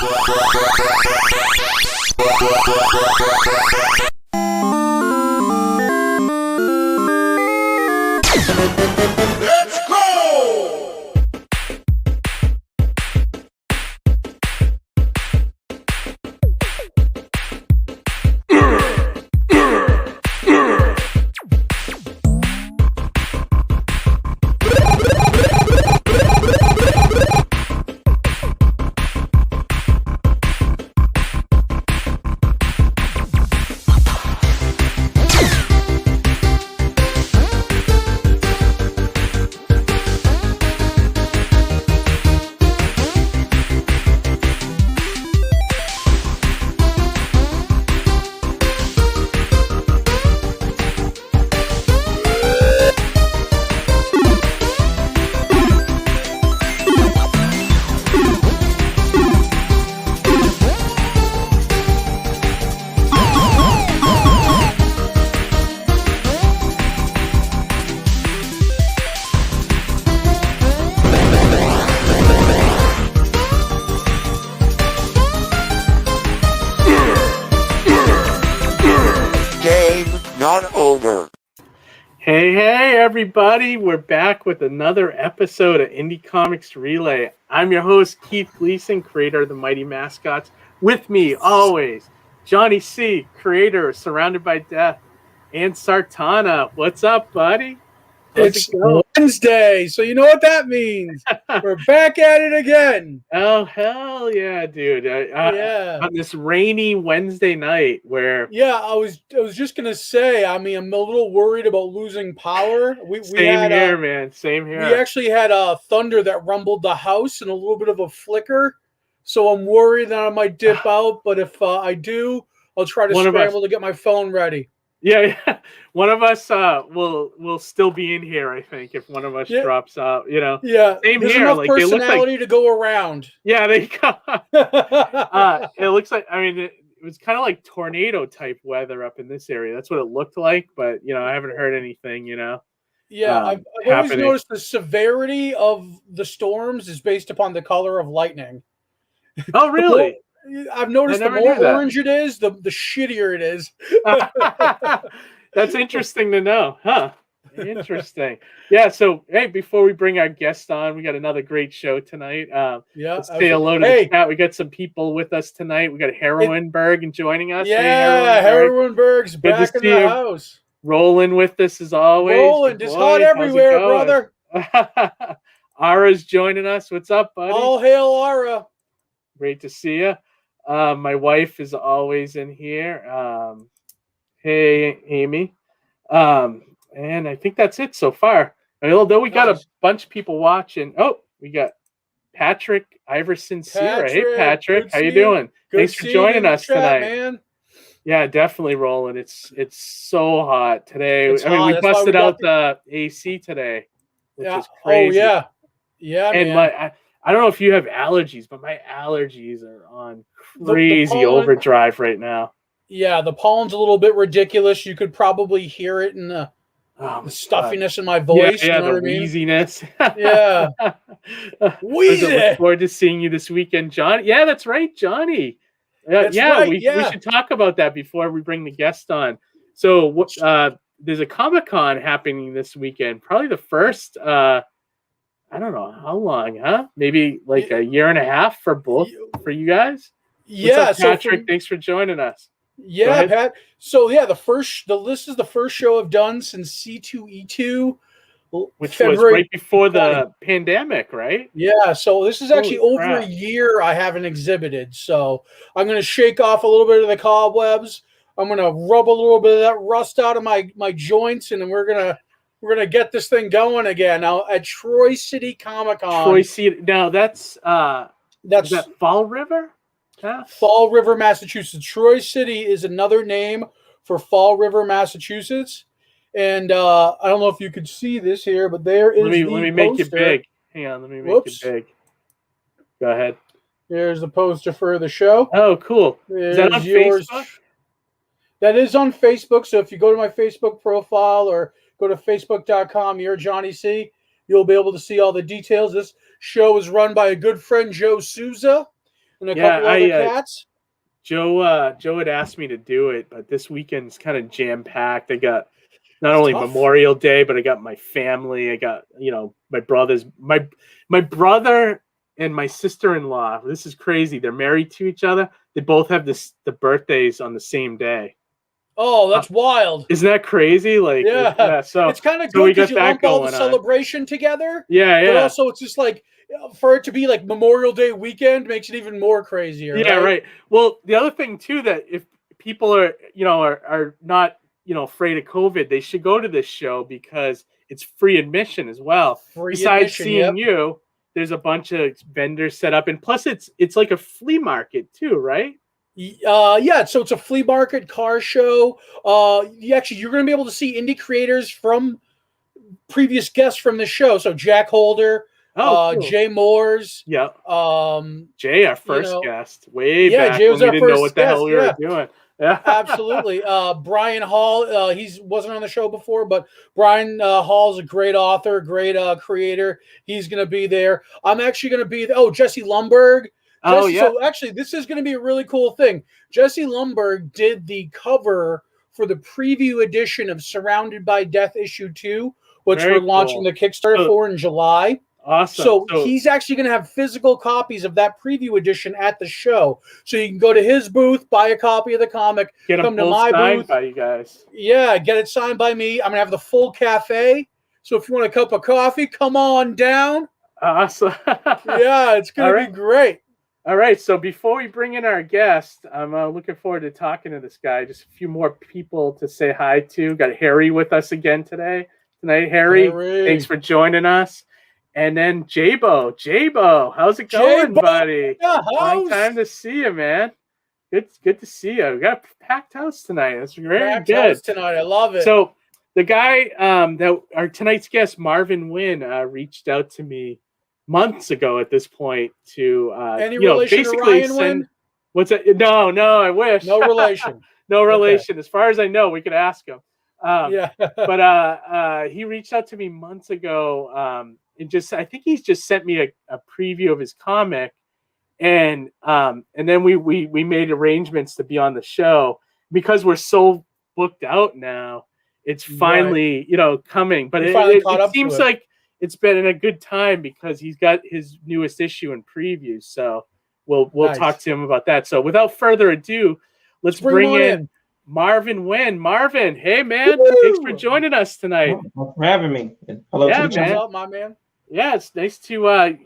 Let's go! Not over. Hey, everybody. We're back with another episode of Indie Comics Relay. I'm your host, Keith Gleason, creator of the Mighty Mascots. With me, always, Johnny C., creator of Surrounded by Death, and Sartana. What's up, buddy? It's Wednesday, so you know what that means. We're back at it again. Oh, hell yeah, dude. Yeah. On this rainy Wednesday night where... Yeah, I was just going to say, I'm a little worried about losing power. Same here, man. Same here. We actually had thunder that rumbled the house and a little bit of a flicker, so I'm worried that I might dip out, but if I do, I'll try to scramble to get my phone ready. Yeah. One of us will still be in here, I think, if one of us drops out, Yeah. Same There's here. enough Like, personality to go around. Yeah, there you go. It looks like, it was kind of like tornado type weather up in this area. That's what it looked like, but I haven't heard anything, Yeah, I've always noticed the severity of the storms is based upon the color of lightning. Oh, really? I've noticed the more orange it is, the shittier it is. That's interesting to know, huh? Interesting. Yeah, so, hey, before we bring our guest on, we got another great show tonight. Let's say hello to the chat. We got some people with us tonight. We got Heroinberg joining us. Yeah, Heroinberg's back in the house. Rolling with us as always. Rolling, just hot everywhere, brother. Ara's joining us. What's up, buddy? All hail Ara. Great to see you. My wife is always in here. Hey, Amy. And I think that's it so far. Although we got a bunch of people watching. Oh, we got Patrick Iverson Sierra. Hey, Patrick. How you doing? Thanks for joining us tonight. Man. Yeah, definitely rolling. It's so hot today. We busted out the AC today, which is crazy. Oh, yeah. And man. I don't know if you have allergies, but my allergies are on crazy overdrive right now. Yeah, the pollen's a little bit ridiculous. You could probably hear it in the stuffiness in my voice. Yeah, you know the wheeziness. Yeah. Wheezy. Look forward to seeing you this weekend, Johnny. Yeah, that's right, Johnny. We should talk about that before we bring the guest on. So there's a Comic-Con happening this weekend. Probably the first... I don't know how long, huh? Maybe like a year and a half for you guys. Yeah, what's up, Patrick? Thanks for joining us. Yeah, Pat. So this is the first show I've done since C2E2, which was right before the pandemic, right? Yeah. So this is actually over a year I haven't exhibited. So I'm going to shake off a little bit of the cobwebs. I'm going to rub a little bit of that rust out of my joints, and then we're gonna get this thing going again now at Troy City Comic-Con. Troy City. Now that's is that Fall River? Yeah. Fall River, Massachusetts. Troy City is another name for Fall River, Massachusetts. And I don't know if you could see this here, but there is. Let me make it big. Hang on, let me make it big. Go ahead. There's the poster for the show. Oh, cool. Is that on Facebook? That is on Facebook. So if you go to my Facebook profile or go to facebook.com, you're Johnny C., you'll be able to see all the details. This show is run by a good friend, Joe Souza. and a couple other cats. Joe had asked me to do it, but this weekend's kind of jam packed. I got not only Memorial Day, but I got my family. I got my brothers, my brother and my sister-in-law. This is crazy. They're married to each other. They both have the birthdays on the same day. Oh, that's wild! Isn't that crazy? Like, yeah. So it's kind of good because you lump all the celebration together. Yeah. But also, it's just like for it to be like Memorial Day weekend makes it even more crazier. Yeah, right. Well, the other thing too, that if people are not afraid of COVID, they should go to this show because it's free admission as well. Besides seeing you, there's a bunch of vendors set up, and plus it's like a flea market too, right? Yeah, so it's a flea market car show. You're going to be able to see indie creators from previous guests from the show. So Jack Holder, cool. Jay Moores. Yeah. Jay, our first guest, way back Jay was when our we first didn't know what the guest, hell we were doing. Yeah, absolutely. Brian Hall, he wasn't on the show before, but Brian Hall is a great author, great creator. He's going to be there. I'm actually going to be Jesse Lumberg. So actually, this is going to be a really cool thing. Jesse Lumberg did the cover for the preview edition of Surrounded by Death issue 2, which we're launching the Kickstarter for in July. Awesome. So he's actually going to have physical copies of that preview edition at the show. So you can go to his booth, buy a copy of the comic, come to my booth. By you guys. Yeah, get it signed by me. I'm going to have the full cafe. So if you want a cup of coffee, come on down. Awesome. Yeah, it's going to be great. All right, so before we bring in our guest, I'm looking forward to talking to this guy. Just a few more people to say hi to. Got Harry with us again tonight. Harry, thanks for joining us. And then Jabo, how's it going, buddy? Long time to see you, man. Good to see you. We got a packed house tonight. That's great. Packed house tonight. I love it. So the guy that our tonight's guest, Marvin Wynn, reached out to me months ago at this point to any relation to Ryan Wynn? What's that? No, I wish. No relation. No relation. Okay. As far as I know, we could ask him. But he reached out to me months ago. I think he's just sent me a preview of his comic, and then we made arrangements to be on the show because we're so booked out now. It's finally coming, but it seems like it's been in a good time because he's got his newest issue in preview. So we'll talk to him about that. So without further ado, let's bring in Marvin Wynn. Marvin, hey man, thanks for joining us tonight. Thanks for having me. Hello, man. What's up, my man? Yeah, it's nice to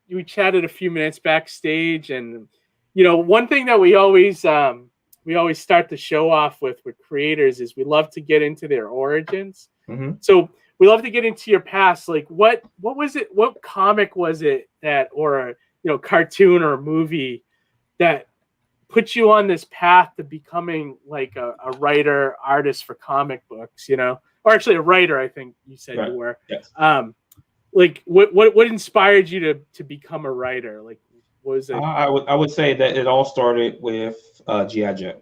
we chatted a few minutes backstage, and one thing that we always start the show off with creators is we love to get into their origins. Mm-hmm. So we love to get into your past. Like what was it? What comic was it that, or cartoon or movie that put you on this path to becoming like a writer, artist for comic books? Or actually a writer, I think you said you were. Yes. Like what inspired you to become a writer? Like, what was it? I would say that it all started with G.I. Joe.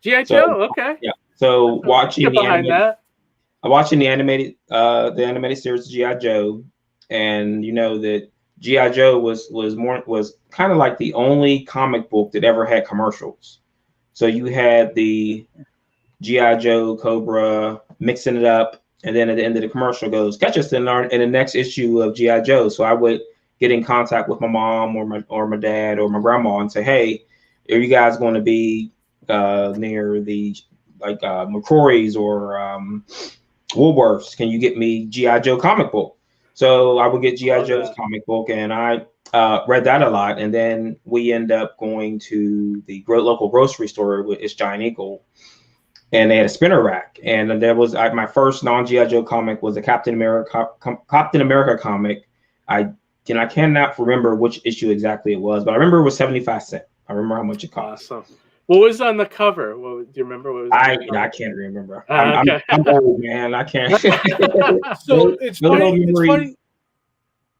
G.I. Joe, okay. Yeah. So watching the animated series G.I. Joe, and that G.I. Joe was kind of like the only comic book that ever had commercials. So you had the G.I. Joe Cobra mixing it up. And then at the end of the commercial goes, catch us in the next issue of G.I. Joe. So I would get in contact with my mom or my dad or my grandma and say, hey, are you guys going to be near the McCrory's or Woolworths? Can you get me G.I. Joe comic book? So I would get G.I. Joe's comic book, and I read that a lot. And then we end up going to the local grocery store with It's Giant Eagle. And they had a spinner rack, and there was my first non-G.I. Joe comic was a Captain America comic. I cannot remember which issue exactly it was, but I remember it was 75 cents. I remember how much it cost. Awesome. What was on the cover? Do you remember what was? I can't remember. I'm old, man. I can't. So it's funny.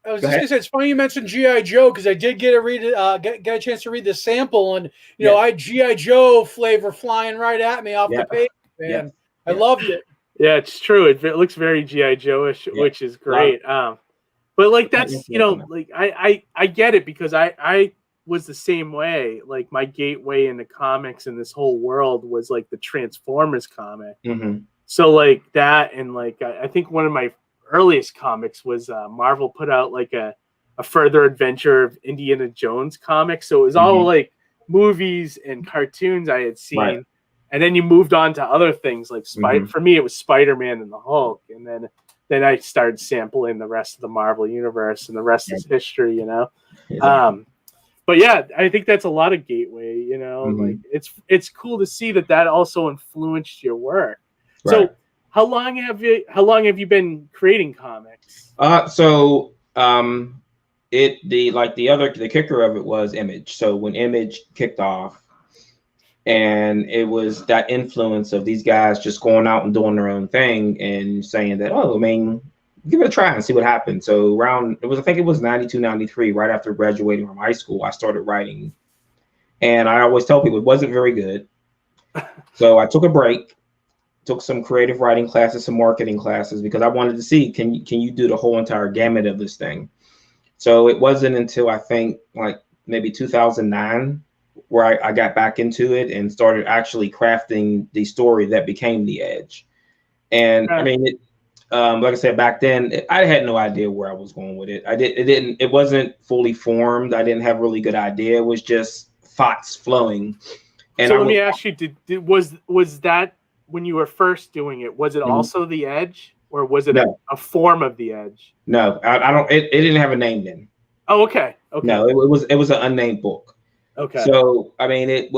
I was just gonna say, it's funny you mentioned G.I. Joe because I did get a chance to read the sample, and I had G.I. Joe flavor flying right at me off the page, man. I loved it. Yeah, it's true. It looks very G.I. Joe-ish, which is great. But like that's like I get it because I was the same way. Like my gateway into comics and this whole world was like the Transformers comic. So like that, and like I think one of my earliest comics was Marvel put out like a further adventure of Indiana Jones comic. So it was all like movies and cartoons I had seen. Right. And then you moved on to other things like for me, it was Spider-Man and the Hulk. And then I started sampling the rest of the Marvel universe, and the rest is history, you know? Exactly. But yeah, I think that's a lot of gateway, you know, like it's cool to see that also influenced your work. Right. So how long have you been creating comics? The kicker of it was Image. So when Image kicked off, and it was that influence of these guys just going out and doing their own thing and saying that, oh, I mean, give it a try and see what happens. So I think it was 92, 93, right after graduating from high school, I started writing. And I always tell people it wasn't very good. So I took a break, took some creative writing classes, some marketing classes, because I wanted to see, can you do the whole entire gamut of this thing? So it wasn't until I think like maybe 2009 where I got back into it and started actually crafting the story that became The Edge. And I mean, like I said, back then, I had no idea where I was going with it. It wasn't fully formed. I didn't have a really good idea. It was just thoughts flowing. And so let me ask you, was that when you were first doing it, was it also The Edge, or was it a form of The Edge? No, I don't. It didn't have a name then. Oh, okay. No, it was an unnamed book. Okay. So I mean, it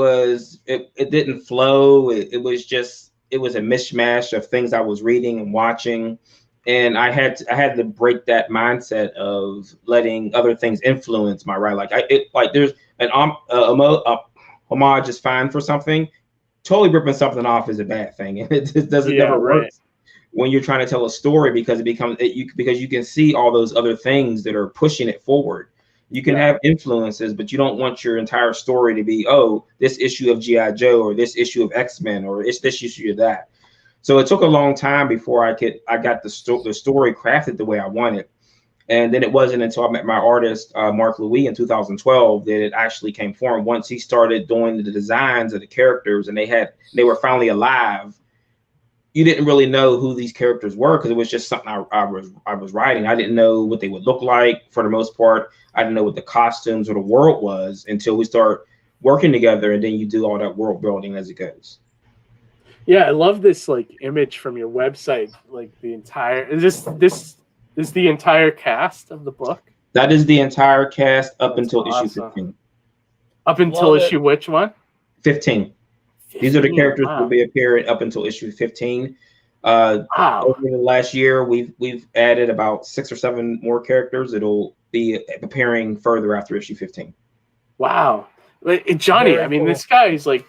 didn't flow. It was a mishmash of things I was reading and watching, and I had to break that mindset of letting other things influence my writing. Like there's an homage is fine for something. Totally ripping something off is a bad thing, and it doesn't never work when you're trying to tell a story, because because you can see all those other things that are pushing it forward. You can have influences, but you don't want your entire story to be, oh, this issue of G.I. Joe, or this issue of X-Men, or it's this issue of that. So it took a long time before I got the story crafted the way I wanted. And then it wasn't until I met my artist, Mark Louis, in 2012 that it actually came form. Once he started doing the designs of the characters and they were finally alive, you didn't really know who these characters were, because it was just something I was writing. I didn't know what they would look like for the most part. I didn't know what the costumes or the world was until we start working together, and then you do all that world building as it goes. Yeah, I love this like image from your website. Like the entire is the entire cast of the book? That is the entire cast up until issue 15. Up until issue which one? 15. These are the characters that will be appearing up until issue 15. Over the last year, we've added about 6 or 7 more characters. It'll be appearing further after issue 15. Wow, Johnny! I mean, this guy is like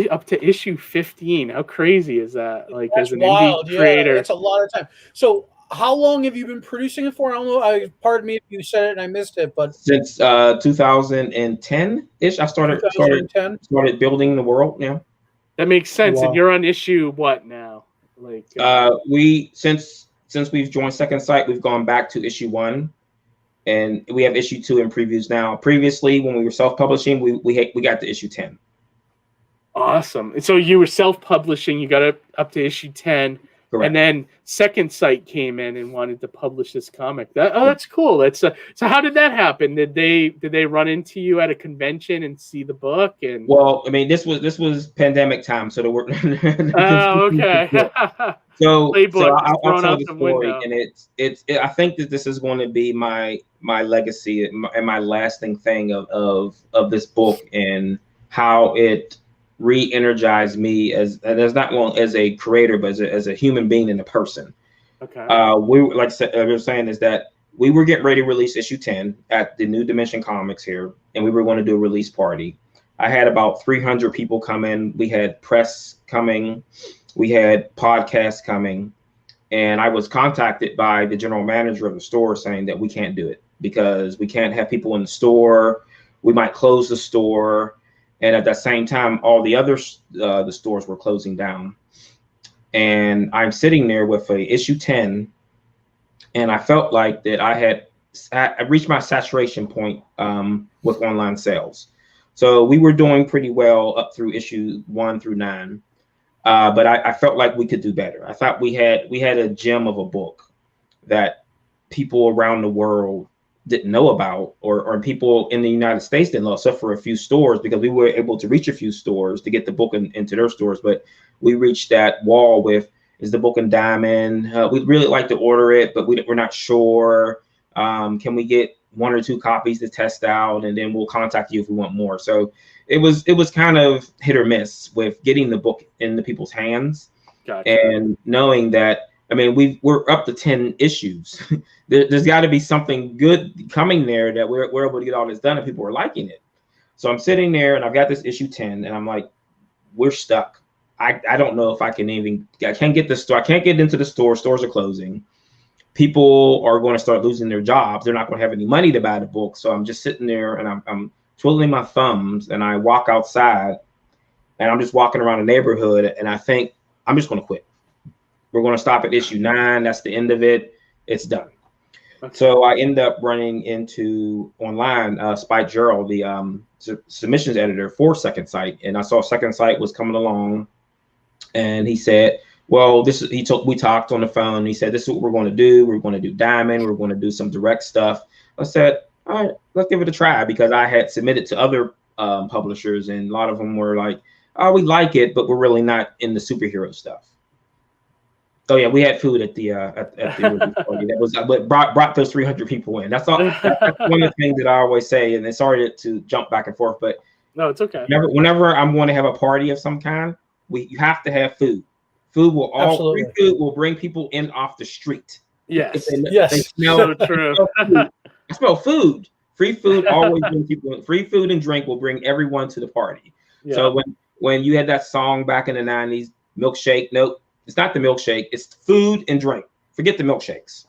up to issue 15. How crazy is that? Like, that's as an indie creator, it's a lot of time. So, how long have you been producing it for? I don't know. Pardon me if you said it and I missed it, but since 2010-ish, I started building the world. Yeah. That makes sense. Wow. And you're on issue what now? Like since we've joined Second Sight, we've gone back to issue 1, and we have issue 2 in previews now. Previously, when we were self-publishing, we got to issue 10. Awesome. And so you were self-publishing. You got up to issue 10. Correct. And then Second Sight came in and wanted to publish this comic. That's cool. That's so how did that happen? Did they run into you at a convention and see the book? And well, I mean, this was pandemic time, so the work. Oh, okay. so I'll tell the story, and I think that this is going to be my legacy and my lasting thing of this book, and how it re-energized me as not only as a creator, but as a human being and a person. Okay. We were saying is that we were getting ready to release issue 10 at the New Dimension Comics here, and we were going to do a release party. I had about 300 people come in. We had press coming, we had podcasts coming, and I was contacted by the general manager of the store saying that we can't do it because we can't have people in the store. We might close the store. And at that same time, all the other the stores were closing down. And I'm sitting there with a issue 10, and I felt like that I had I reached my saturation point with online sales. So we were doing pretty well up through issue 1 through 9. But I felt like we could do better. I thought we had a gem of a book that people around the world didn't know about, or people in the United States didn't know, except for a few stores, because we were able to reach a few stores to get the book into their stores. But we reached that wall with, is the book in diamond? We'd really like to order it, but we're not sure. Can we get 1 or 2 copies to test out, and then we'll contact you if we want more. So it was kind of hit or miss with getting the book into people's hands. Gotcha. And knowing that, I mean, we're up to 10 issues. There's got to be something good coming there that we're able to get all this done and people are liking it. So I'm sitting there and I've got this issue 10 and I'm like, we're stuck. I don't know if I can't get this store. I can't get into the store. Stores are closing. People are going to start losing their jobs. They're not going to have any money to buy the book. So I'm just sitting there and I'm twiddling my thumbs, and I walk outside and I'm just walking around the neighborhood and I think I'm just going to quit. We're going to stop at issue 9. That's the end of it. It's done. Okay. So I end up running into online Spike Gerald, the submissions editor for Second Sight, and I saw Second Sight was coming along, and he said, well, we talked on the phone. He said, this is what we're going to do. We're going to do diamond. We're going to do some direct stuff. I said, all right, let's give it a try, because I had submitted to other publishers, and a lot of them were like, oh, we like it, but we're really not in the superhero stuff. Oh yeah, we had food at the party. That was what brought those 300 people in. That's all. That's one of the things that I always say, and it's sorry to jump back and forth, but no, it's okay. Whenever I'm going to have a party of some kind, you have to have food. Food will free food will bring people in off the street. Yes, they smell, so true. I smell food. Free food always brings people in. Free food and drink will bring everyone to the party. Yeah. So when you had that song back in the 90s, milkshake, nope. It's not the milkshake. It's food and drink. Forget the milkshakes.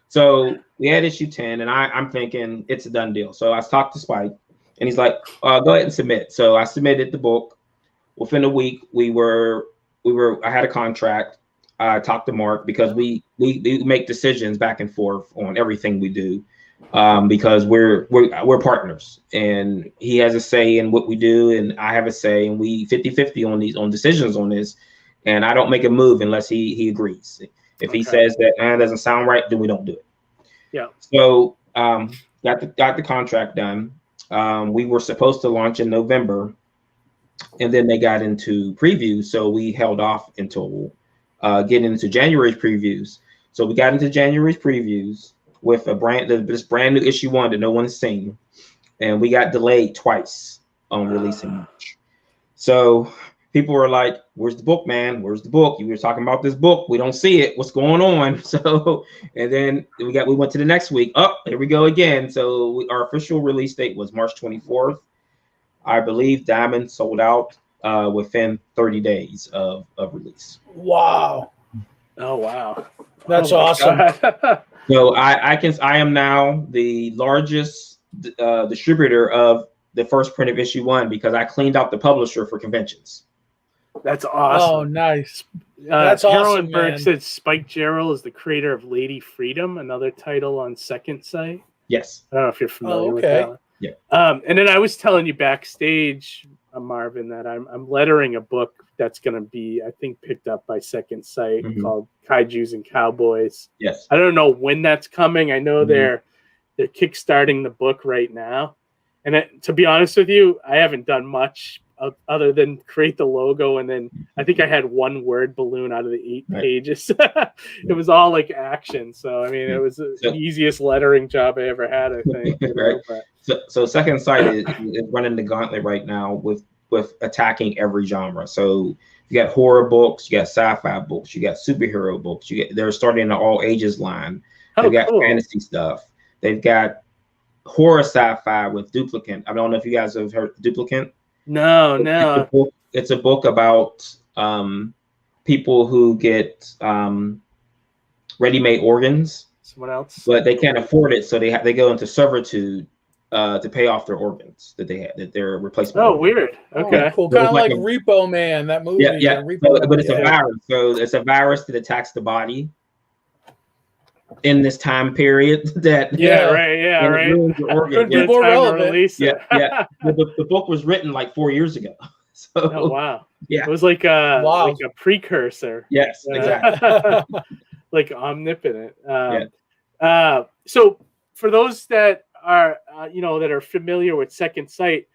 So we had issue 10, and I'm thinking it's a done deal. So I talked to Spike, and he's like, "Go ahead and submit." So I submitted the book. Within a week, I had a contract. I talked to Mark, because we make decisions back and forth on everything we do, because we're partners, and he has a say in what we do, and I have a say, and we 50-50 on decisions on this. And I don't make a move unless he agrees. If he says that it doesn't sound right, then we don't do it. Yeah. So got the contract done. We were supposed to launch in November, and then they got into previews, so we held off until getting into January's previews. So we got into January's previews with this brand new issue 1 that no one's seen, and we got delayed twice on releasing March. So people were like, "Where's the book, man? Where's the book? You were talking about this book. We don't see it. What's going on?" So, and then we went to the next week. Oh, here we go again. So our official release date was March 24th. I believe Diamond sold out within 30 days of release. Wow. Oh wow. That's awesome. So I am now the largest distributor of the first print of issue 1, because I cleaned out the publisher for conventions. That's awesome. Oh, nice. That's awesome, Berg said Spike Gerald is the creator of Lady Freedom, another title on Second Sight. Yes. I don't know if you're familiar with that one. Yeah. And then I was telling you backstage, Marvin, that I'm lettering a book that's going to be, I think, picked up by Second Sight, called Kaijus and Cowboys. Yes. I don't know when that's coming. I know they're kickstarting the book right now. And to be honest with you, I haven't done much other than create the logo, and then I think I had 1 word balloon out of the 8 pages. It was all like action. So I mean, it was the easiest lettering job I ever had, I think. Right. So Second Sight is running the gauntlet right now with attacking every genre. So you got horror books, you got sci-fi books, you got superhero books. They're starting an all ages line. They've got fantasy stuff. They've got horror sci-fi with Duplicant. I don't know if you guys have heard Duplicant. No. It's a book about people who get ready-made organs. Someone else, but they can't afford it, so they go into servitude to pay off their organs that they're replacement. Oh, weird. Okay, cool. Kind of like Repo Man, that movie. Yeah. But it's a virus. So it's a virus that attacks the body. in this time period that right. Couldn't be more relevant. The book was written like 4 years ago. So oh wow. Yeah. It was like a precursor. Yes, exactly. Like omnipotent. So for those that are that are familiar with Second Sight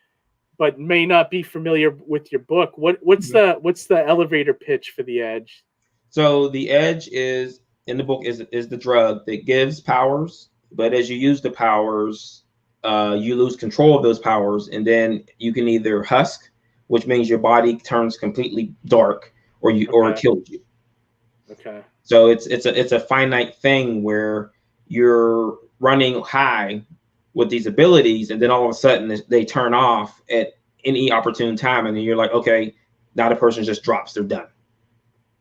but may not be familiar with your book, what's the elevator pitch for the Edge? So the Edge is in the book is the drug that gives powers, but as you use the powers, you lose control of those powers, and then you can either husk, which means your body turns completely dark, or it kills you. Okay. So it's a finite thing where you're running high with these abilities, and then all of a sudden they turn off at any opportune time, and then you're like, okay, now the person just drops, they're done.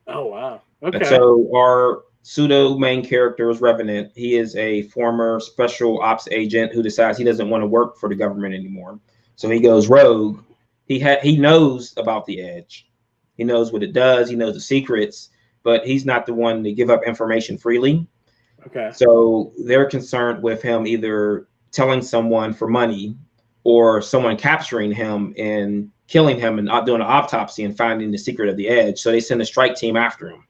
Oh wow. Okay. And so our pseudo main character is Revenant. He is a former special ops agent who decides he doesn't want to work for the government anymore. So he goes rogue. He knows about the Edge. He knows what it does. He knows the secrets, but he's not the one to give up information freely. Okay. So they're concerned with him either telling someone for money or someone capturing him and killing him and doing an autopsy and finding the secret of the Edge. So they send a strike team after him.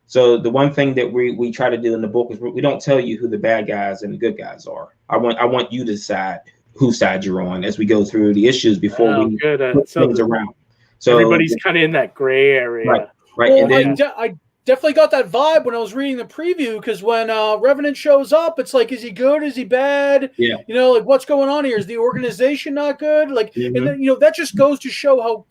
So the one thing that we try to do in the book is we don't tell you who the bad guys and the good guys are. I want you to decide whose side you're on as we go through the issues before we put things around. So everybody's kind of in that gray area. Right. Well, and then I definitely got that vibe when I was reading the preview, because when Revenant shows up, it's like, is he good? Is he bad? Yeah. Like what's going on here? Is the organization not good? Like, and then, that just goes to show how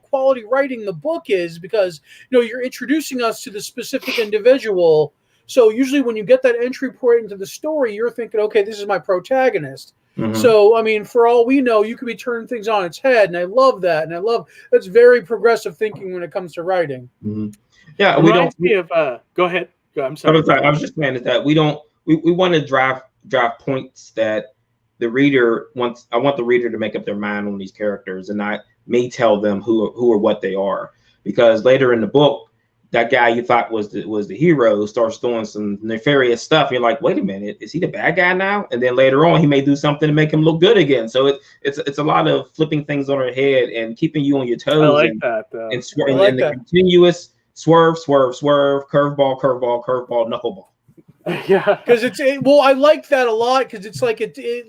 quality writing the book is, because you're introducing us to the specific individual. So usually when you get that entry point into the story, you're thinking, okay, this is my protagonist. So, I mean, for all we know, you could be turning things on its head. And I love that. And that's very progressive thinking when it comes to writing. Yeah. Reminds me of, go ahead. I'm sorry. I was just saying that we want to drive points that the reader wants. I want the reader to make up their mind on these characters and not me tell them who or what they are. Because later in the book, that guy you thought was the hero starts doing some nefarious stuff. You're like, wait a minute, is he the bad guy now? And then later on, he may do something to make him look good again. So it's a lot of flipping things on our head and keeping you on your toes. I like that though. And the continuous swerve, curveball, knuckleball. Yeah, because I like that a lot, because it's like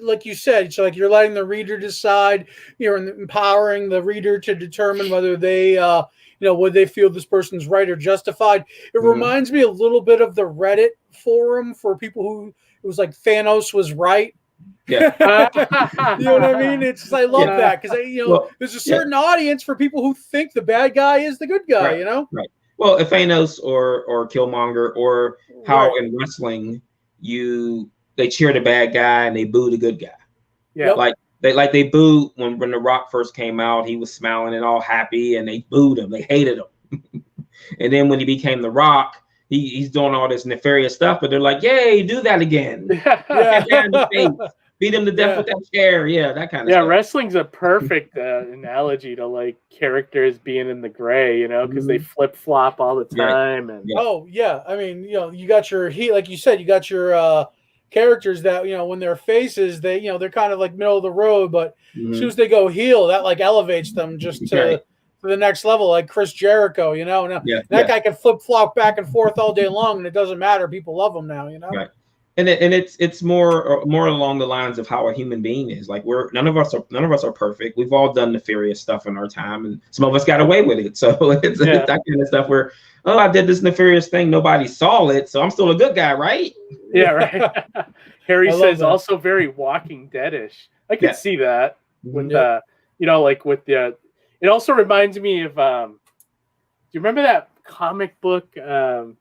like you said, it's like you're letting the reader decide. You're empowering the reader to determine whether they would they feel this person's right or justified. It reminds me a little bit of the Reddit forum for people who it was like Thanos was right. Yeah. You know what I mean? I love that, because there's a certain audience for people who think the bad guy is the good guy. Right. Well, if Thanos or Killmonger, or how in wrestling they cheer the bad guy and they boo the good guy. Yeah. They booed when The Rock first came out. He was smiling and all happy, and they booed him. They hated him. And then when he became The Rock, he's doing all this nefarious stuff, but they're like, "Yay, do that again!" Beat him to death with that chair. Yeah, that kind of stuff. Wrestling's a perfect analogy to like characters being in the gray, because they flip flop all the time. And oh yeah, I mean, you got your like you said, you got your characters that when they're faces, they're kind of like middle of the road, but as soon as they go heel, that like elevates them just to the next level, like Chris Jericho. That guy can flip flop back and forth all day long, and it doesn't matter. People love him now. Right. And it's more along the lines of how a human being is. Like none of us are perfect. We've all done nefarious stuff in our time, and some of us got away with it. So it's that kind of stuff where, oh, I did this nefarious thing, nobody saw it, so I'm still a good guy, right? Yeah, right. Harry says also very Walking Dead-ish. I can see that with like with the. It also reminds me of. Do you remember that comic book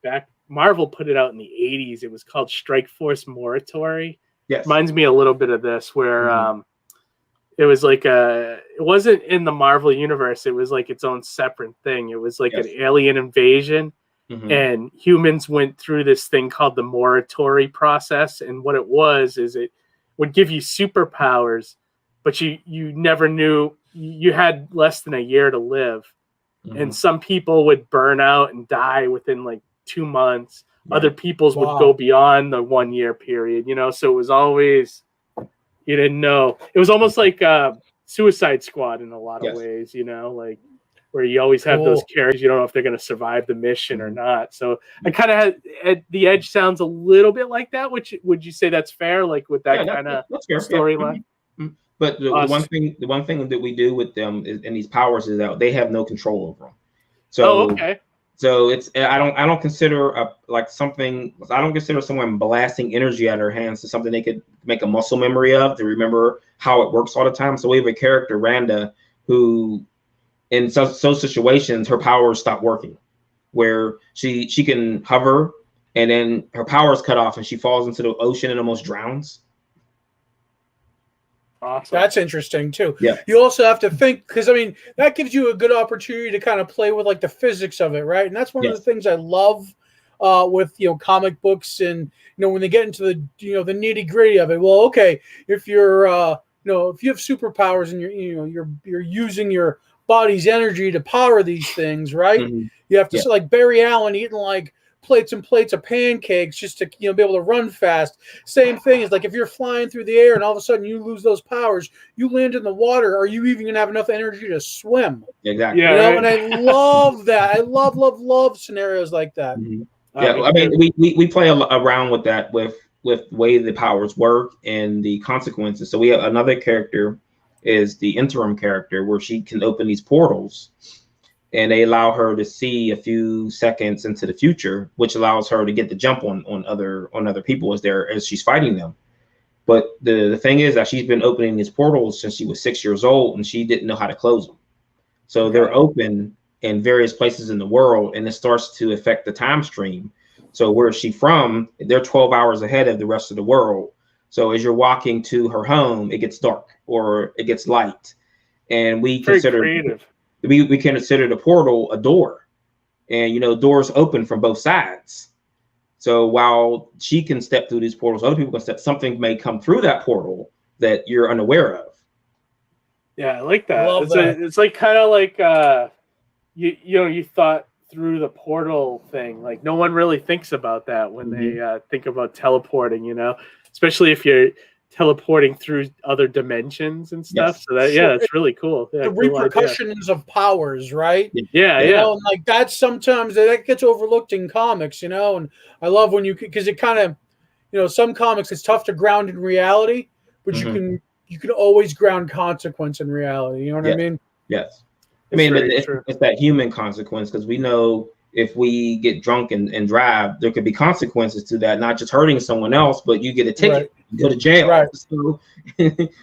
back? Marvel put it out in the 80s. It was called Strike Force Morituri. Yes. Reminds me a little bit of this, where it was like it wasn't in the Marvel universe. It was like its own separate thing. It was like an alien invasion, and humans went through this thing called the Morituri process. And what it was is it would give you superpowers, but you never knew you had less than a year to live. And some people would burn out and die within like 2 months. other people's would go beyond the 1 year period, you know, so it was always, you didn't know. It was almost like Suicide Squad in a lot of ways, you know, like where you always have those characters, you don't know if they're going to survive the mission or not. So I kind of had The Edge sounds a little bit like that, which would you say that's fair? Like with that kind of storyline? But the one thing that we do with them and these powers is that they have no control over them. So, so it's I don't consider I don't consider someone blasting energy out of their hands to something they could make a muscle memory of to remember how it works all the time. So we have a character, Randa, who in some situations her powers stop working, where she can hover and then her powers cut off and she falls into the ocean and almost drowns. Awesome. That's interesting too. Yeah. You also have to think, because I mean that gives you a good opportunity to kind of play with like the physics of it, right? And that's one of the things I love with comic books, and when they get into the the nitty gritty of it. Well, okay, if you're if you have superpowers and you're using your body's energy to power these things, right? Mm-hmm. You have to so like Barry Allen eating like plates and plates of pancakes just to be able to run fast. Same thing is like if you're flying through the air and all of a sudden you lose those powers, you land in the water. Are you even gonna have enough energy to swim? Exactly. Yeah, and I love that. I love scenarios like that. Mm-hmm. Yeah, I mean we play around with that with the way the powers work and the consequences. So we have another character is the interim character where she can open these portals. And they allow her to see a few seconds into the future, which allows her to get the jump on other people as she's fighting them. But the thing is that she's been opening these portals since she was 6 years old, and she didn't know how to close them. So they're open in various places in the world, and it starts to affect the time stream. So where is she from? They're 12 hours ahead of the rest of the world. So as you're walking to her home, it gets dark or it gets light, and we consider the portal a door, and doors open from both sides. So while she can step through these portals, other people can step. Something may come through that portal that you're unaware of. Yeah, I like that. It's like kind of like you thought through the portal thing. Like no one really thinks about that when they think about teleporting. Especially if you're teleporting through other dimensions and stuff. So that it's really cool. Yeah, the repercussions of powers, right? Yeah, and like that sometimes that gets overlooked in comics, and I love when because it kind of some comics it's tough to ground in reality, but you can always ground consequence in reality. You know what I mean? Yes. I mean, it's that human consequence, because we know if we get drunk and drive, there could be consequences to that, not just hurting someone else, but you get a ticket, you go to jail. Right. So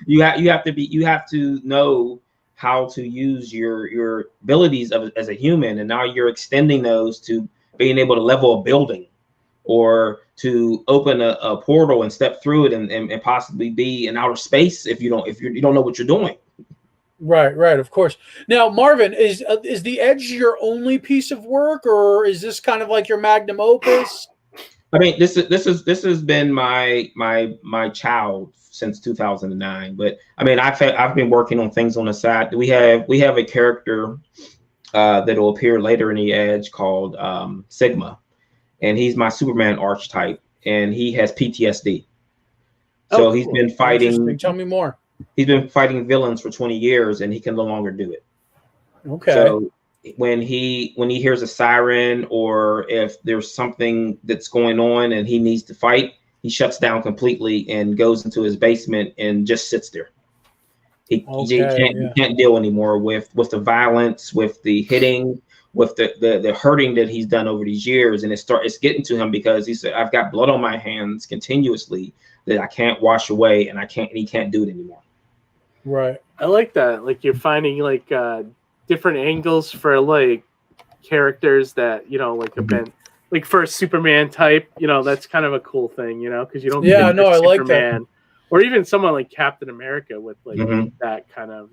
you have to know how to use your abilities as a human, and now you're extending those to being able to level a building or to open a portal and step through it and possibly be in outer space if you don't know what you're doing. Right, of course. Now, Marvin, is The Edge your only piece of work, or is this kind of like your magnum opus? I mean, this has been my child since 2009. But I mean, I've been working on things on the side. We have a character that will appear later in The Edge called Sigma, and he's my Superman archetype, and he has PTSD. So he's been fighting. Tell me more. He's been fighting villains for 20 years, and he can no longer do it. Okay. So when he hears a siren, or if there's something that's going on and he needs to fight, he shuts down completely and goes into his basement and just sits there. He can't deal anymore with the violence, with the hitting, with the hurting that he's done over these years, and it's getting to him because he said, I've got blood on my hands continuously that I can't wash away, and he can't do it anymore. Right. I like that. Like you're finding like different angles for like characters that like have been like for a Superman type. That's kind of a cool thing. Because you don't. Yeah, no, I like that. Or even someone like Captain America with like that kind of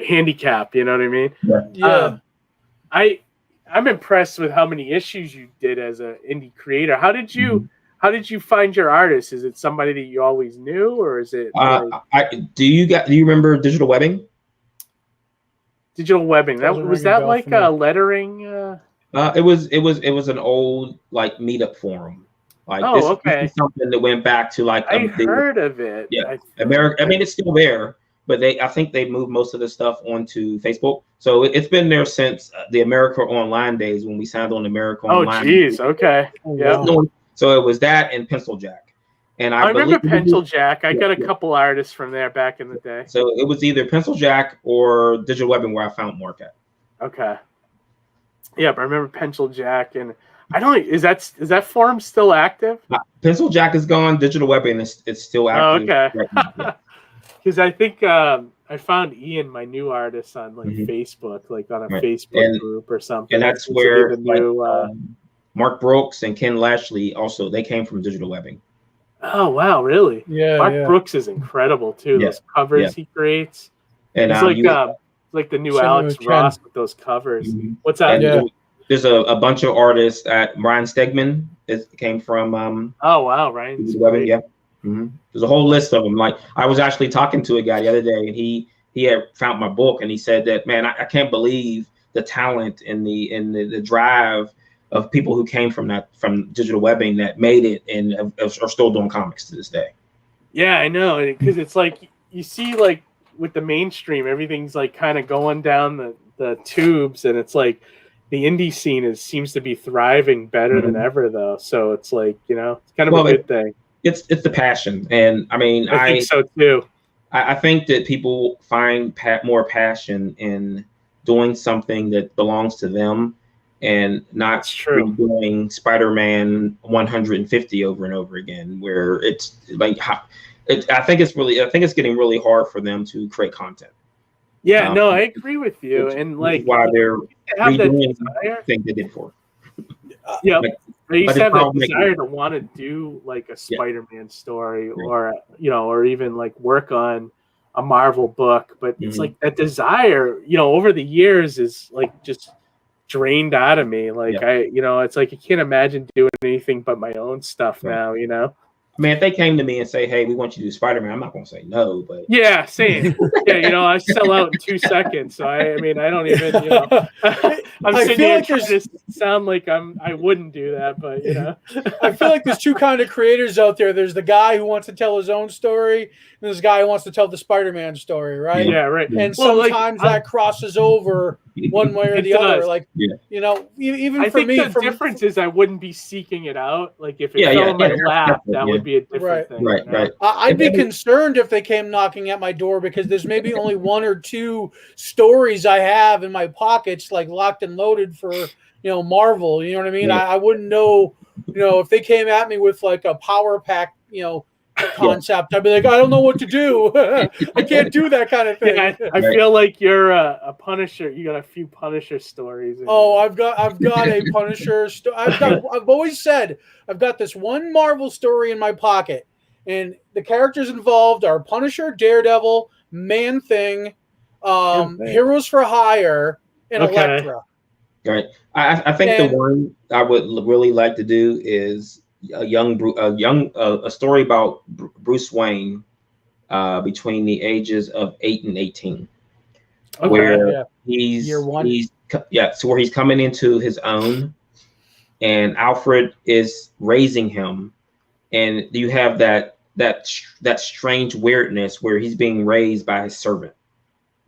handicap. You know what I mean? Yeah. I'm impressed with how many issues you did as an indie creator. How did you find your artist? Is it somebody that you always knew, or is it? Do you remember digital webbing? Digital webbing. Was that like a lettering? It was an old like meetup forum. Like this is something that went back to like I heard of it. Yeah, America. I mean, it's still there, but I think they moved most of the stuff onto Facebook. So it's been there since the America Online days when we signed on America Online. Oh, geez. Okay. Yeah. So it was that and Pencil Jack, and I remember Pencil Jack. I got a couple artists from there back in the day. So it was either Pencil Jack or Digital Webbing where I found Mark at. Okay. Yeah, but I remember Pencil Jack, and I don't. Is that forum still active? Pencil Jack is gone. Digital Webbing it's still active. Oh, okay. Because I think I found Ian, my new artist, on like Facebook, like on a Facebook group or something. And that's where Mark Brooks and Ken Lashley also they came from Digital Webbing. Oh wow, really? Yeah. Mark Brooks is incredible too. Yeah. Those covers he creates. And he's like the new Alex Ross with those covers. What's that? There's a bunch of artists at Ryan Stegman. It came from oh wow, Ryan. Yeah. There's a whole list of them. Like I was actually talking to a guy the other day, and he had found my book, and he said that, man, I can't believe the talent and the drive of people who came from Digital Webbing that made it and are still doing comics to this day. Yeah, I know, because it's like you see like with the mainstream, everything's like kind of going down the tubes, and it's like the indie scene seems to be thriving better than ever, though. So it's like, it's kind of a good thing. It's the passion, and I mean, I think so too. I think that people find more passion in doing something that belongs to them, and not doing Spider-Man 150 over and over again, where it's like I think it's getting really hard for them to create content. Yeah, no, I agree with you, and like why they're redoing the thing they did for. Yeah, they used to have that desire to want to do like a Spider-Man story, or or even like work on a Marvel book, but it's like that desire, over the years is like just drained out of me. Like it's like I can't imagine doing anything but my own stuff now. I mean, if they came to me and say, "Hey, we want you to do Spider-Man," I'm not going to say no. But yeah, same. Yeah, I sell out in 2 seconds. So I mean, I don't even. I'm sitting here trying to sound like I wouldn't do that, but I feel like there's two kind of creators out there. There's the guy who wants to tell his own story, and there's the guy who wants to tell the Spider-Man story, right? Yeah, right. And sometimes that crosses over one way or the other. Like, even for me, the difference is I wouldn't be seeking it out. Like if it fell in my lap, that would be a different thing. Right. I'd be concerned if they came knocking at my door, because there's maybe only 1 or 2 stories I have in my pockets, like locked and loaded for Marvel. You know what I mean? Yeah. I wouldn't know. If they came at me with like a power pack, concept, I'd be like, I don't know what to do. I can't do that kind of thing. Yeah, I feel like you're a Punisher. You got a few Punisher stories. I've got a Punisher. I've always said I've got this one Marvel story in my pocket, and the characters involved are Punisher, Daredevil, Man-Thing, Heroes for Hire, and Elektra. Right. I think the one I would really like to do is a story about Bruce Wayne between the ages of 8 and 18, where he's where he's coming into his own, and Alfred is raising him, and you have that strange weirdness where he's being raised by his servant.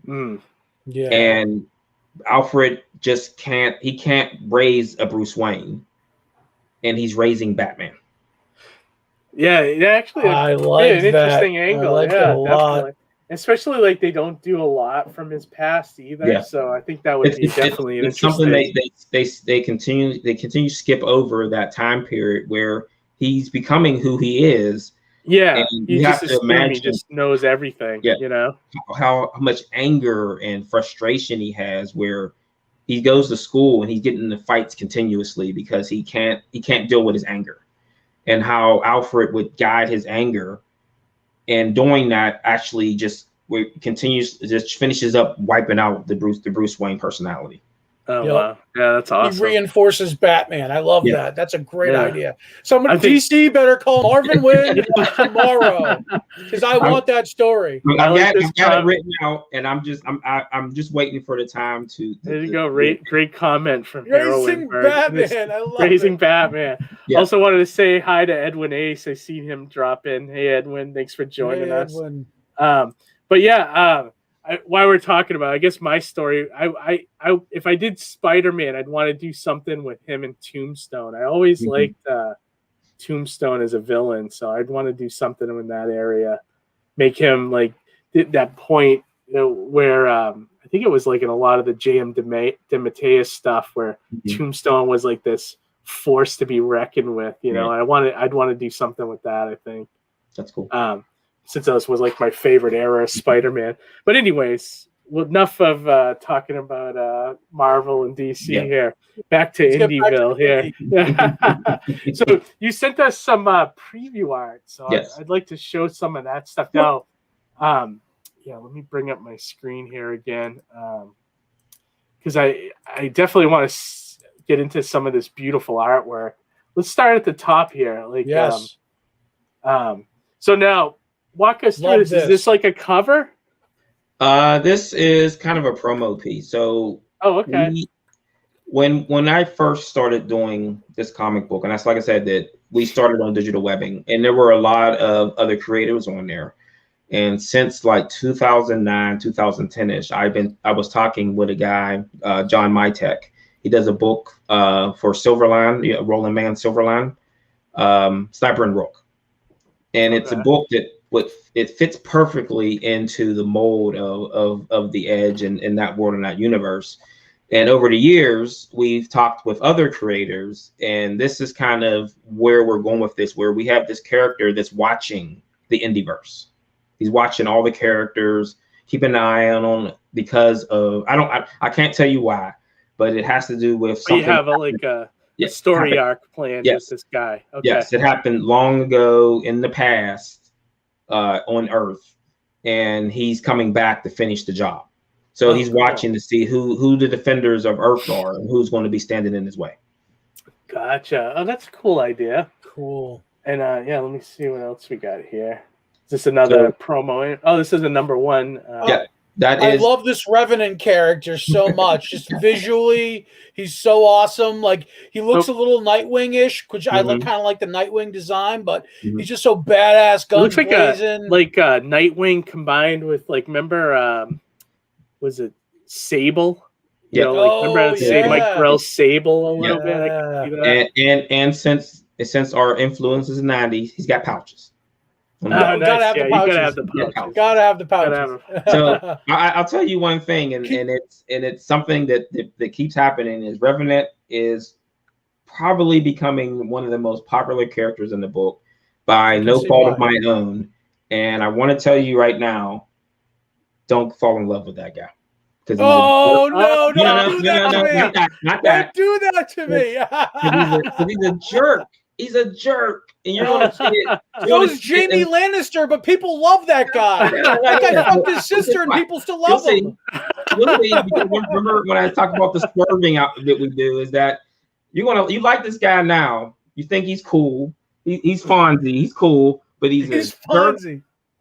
And Alfred just can't raise a Bruce Wayne, and he's raising Batman. Yeah, actually, I like an interesting angle. I like that a lot. Definitely. Especially like they don't do a lot from his past either. Yeah. So I think that would be definitely it's something they continue to skip over that time period where he's becoming who he is. Yeah, and you have to imagine he just knows everything. Yeah, how much anger and frustration he has, where he goes to school and he's getting into fights continuously because he can't deal with his anger, and how Alfred would guide his anger, and doing that actually just finishes up wiping out the Bruce Wayne personality. Oh, wow. Yeah, that's awesome. He reinforces Batman. I love that. That's a great idea. Somebody, DC better call Marvin Wynn tomorrow because I want that story. I've got it written out, and I'm just waiting for the time to. There you go. Great comment from Raising Batman. I love Raising Batman. Yeah. Also wanted to say hi to Edwin Ace. I seen him drop in. Hey, Edwin. Thanks for joining us. Edwin. But yeah, while we're talking about, I guess my story, I if I did Spider-Man, I'd want to do something with him and Tombstone. I always liked Tombstone as a villain, so I'd want to do something in that area, make him like that point where I think it was like in a lot of the J.M. DeMatteis stuff where Tombstone was like this force to be reckoned with. You know, I'd want to do something with that. I think that's cool. Since this was like my favorite era of Spider-Man. But anyways, enough of talking about Marvel and DC here. Back to Indieville here. So you sent us some preview art. So I'd like to show some of that stuff now. Let me bring up my screen here again. Because I definitely want to get into some of this beautiful artwork. Let's start at the top here. So now, walk us through this. Is this like a cover? This is kind of a promo piece. So, when I first started doing this comic book, and that's like I said that we started on digital webbing, and there were a lot of other creators on there. And since like 2009, 2010ish, I was talking with a guy, John Mytek. He does a book for Silverline, Rolling Man Silverline, Sniper and Rook, and it's a book that. It fits perfectly into the mold of the Edge and that world and that universe. And over the years, we've talked with other creators, and this is kind of where we're going with this, where we have this character that's watching the Indieverse. He's watching all the characters, keeping an eye on because of I can't tell you why, but it has to do with something. You have a story arc planned with this guy. Okay. Yes, it happened long ago in the past. On Earth, and he's coming back to finish the job. So he's watching to see who the defenders of Earth are and who's going to be standing in his way. Gotcha. Oh, that's a cool idea. Cool. And let me see what else we got here. Is this another promo? Oh, this is a number one. I love this Revenant character so much. Just visually, he's so awesome. Like he looks a little Nightwing-ish, which I kind of like the Nightwing design, but he's just so badass. Guns blazing. Like Nightwing combined with remember, was it Sable? You know, remember Mike Grell's Sable a little bit. And since our influence is 90s, he's got pouches. Gotta have the pouches. Gotta have the pouches. So I'll tell you one thing, and it's something that keeps happening is Revenant is probably becoming one of the most popular characters in the book by no fault of my own. And I want to tell you right now, don't fall in love with that guy. No, don't do that to me. He's a jerk. He's a jerk, and you're going to see it. So is Jamie Lannister, but people love that guy. That guy fucked his sister, and people still love him. Remember when I talked about the swerving out that we do? Is that you like this guy now? You think he's cool? He's Fonzie. He's cool, but he's a jerk,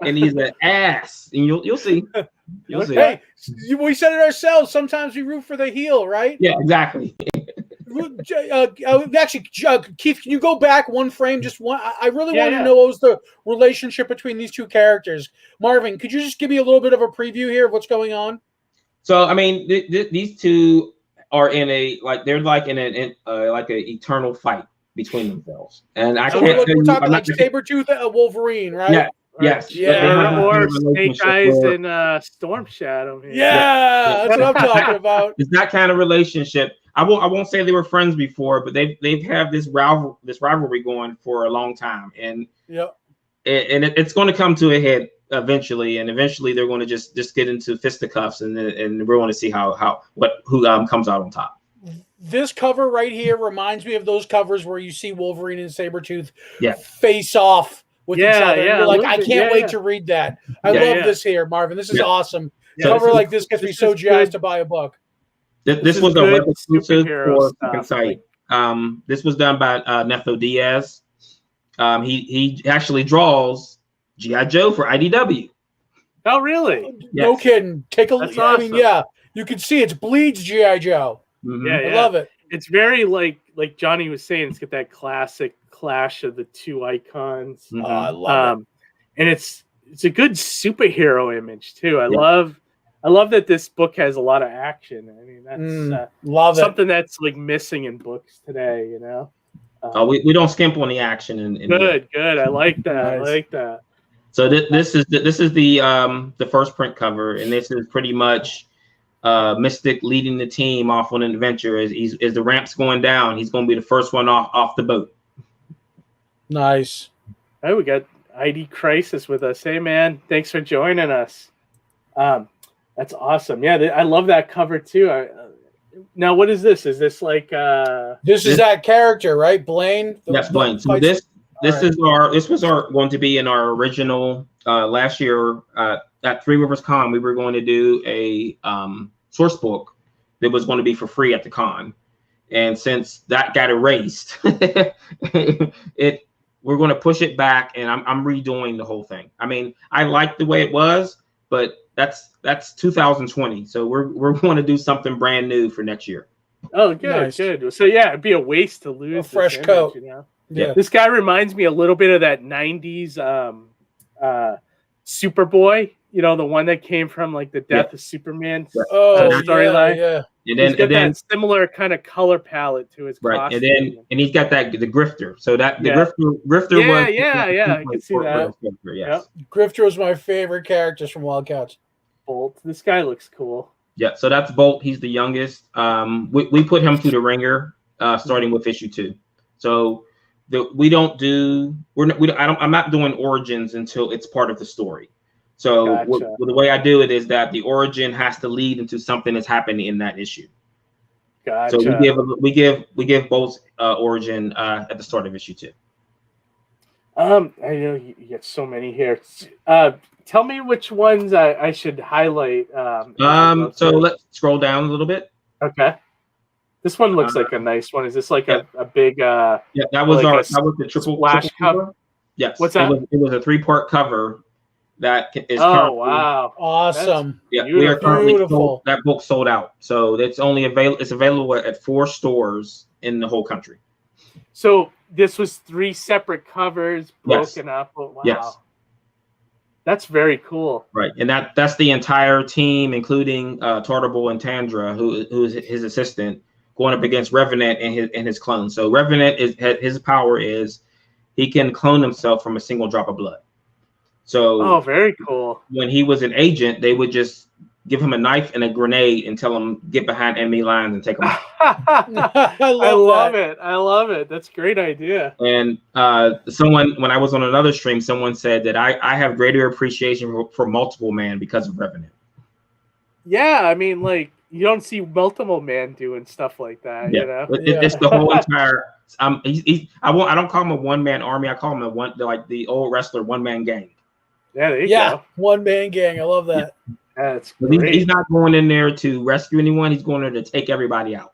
and he's an ass. And you'll see. You'll see. Hey, we said it ourselves. Sometimes we root for the heel, right? Yeah, exactly. Actually, Keith, can you go back one frame? Just one. I really want to know what was the relationship between these two characters. Marvin, could you just give me a little bit of a preview here of what's going on? So, I mean, these two are in an eternal fight between themselves, and I can't. We're talking like Sabretooth and Wolverine, right? Yeah. Yes. Yeah. Or Snake Eyes and Storm Shadow. Yeah, that's what I'm talking about. It's that kind of relationship. I won't say they were friends before, but they've had this rivalry going for a long time, and it's going to come to a head eventually, and eventually they're going to just get into fisticuffs, and we're going to see who comes out on top. This cover right here reminds me of those covers where you see Wolverine and Sabretooth face off with each other. You're like, I can't wait to read that. I love this here, Marvin. This is awesome. Cover like this gets me so jazzed to buy a book. This was a web exclusive for second site. This was done by Netho Diaz. He actually draws G.I. Joe for IDW. Oh, really? No Yes. kidding. Take a look. That's awesome. I mean, yeah, you can see it bleeds G.I. Joe. Mm-hmm. Yeah, I love it. It's very like Johnny was saying. It's got that classic clash of the two icons. Mm-hmm. I love it. And it's a good superhero image too. I love that this book has a lot of action. I mean, that's love something that's like missing in books today. You know. We don't skimp on the action. Good. I like that. Nice. I like that. So this is the first print cover, and this is pretty much Mystic leading the team off on an adventure. As the ramp's going down, he's going to be the first one off the boat. Nice. All right, we got ID Crisis with us. Hey, man, thanks for joining us. That's awesome. Yeah, I love that cover too. Now, what is this? Is this like this is that character, right? Blaine. That's Blaine. So this was going to be in our original last year at Three Rivers Con. We were going to do a source book that was going to be for free at the con, and since that got erased, we're going to push it back, and I'm redoing the whole thing. I mean, I like the way it was, but that's 2020. So we're going to do something brand new for next year. Oh, good, Nice. good. So yeah, it'd be a waste to lose A fresh this coat. image, you know? Yeah. This guy reminds me a little bit of that 90s Superboy, you know, the one that came from like the Death of Superman storyline. Yeah. And He's got then that similar kind of color palette to his right, costume. and he's got the Grifter. So that the Yeah. Grifter was I can see that. Yes. Grifter was my favorite characters from Wildcats. Bolt. This guy looks cool. Yeah, so that's Bolt. He's the youngest. We put him through the ringer, starting with issue 2. So I'm not doing origins until it's part of the story. So Gotcha. the way I do it is that the origin has to lead into something that's happening in that issue. Gotcha. So we give Bolt's origin at the start of issue 2. I know you get so many here. Tell me which ones I should highlight. So let's scroll down a little bit. Okay. This one looks like a nice one. Is this like a big? Yeah, that was the triple splash cover. Yes. What's that? It was a 3-part cover that is. Oh wow! Awesome. Yeah, we are currently Beautiful. that book sold out. So it's only available. It's available at 4 stores in the whole country. So this was 3 separate covers broken up. Oh, wow. Yes. That's very cool. Right, and that's the entire team, including Tartable and Tandra, who's his assistant, going up against Revenant and his clone. So Revenant his power is he can clone himself from a single drop of blood. So very cool. When he was an agent, they would just give him a knife and a grenade and tell him get behind enemy lines and take them out. I love it. I love it. That's a great idea. And when I was on another stream, someone said that I have greater appreciation for Multiple Man because of Revenant. Yeah, I mean, like you don't see Multiple Man doing stuff like that. Yeah. You know, It's the whole entire. I don't call him a one-man army. I call him like the old wrestler one-man gang. Yeah, there you go. One-man gang. I love that. That's great. He's not going in there to rescue anyone. He's going there to take everybody out.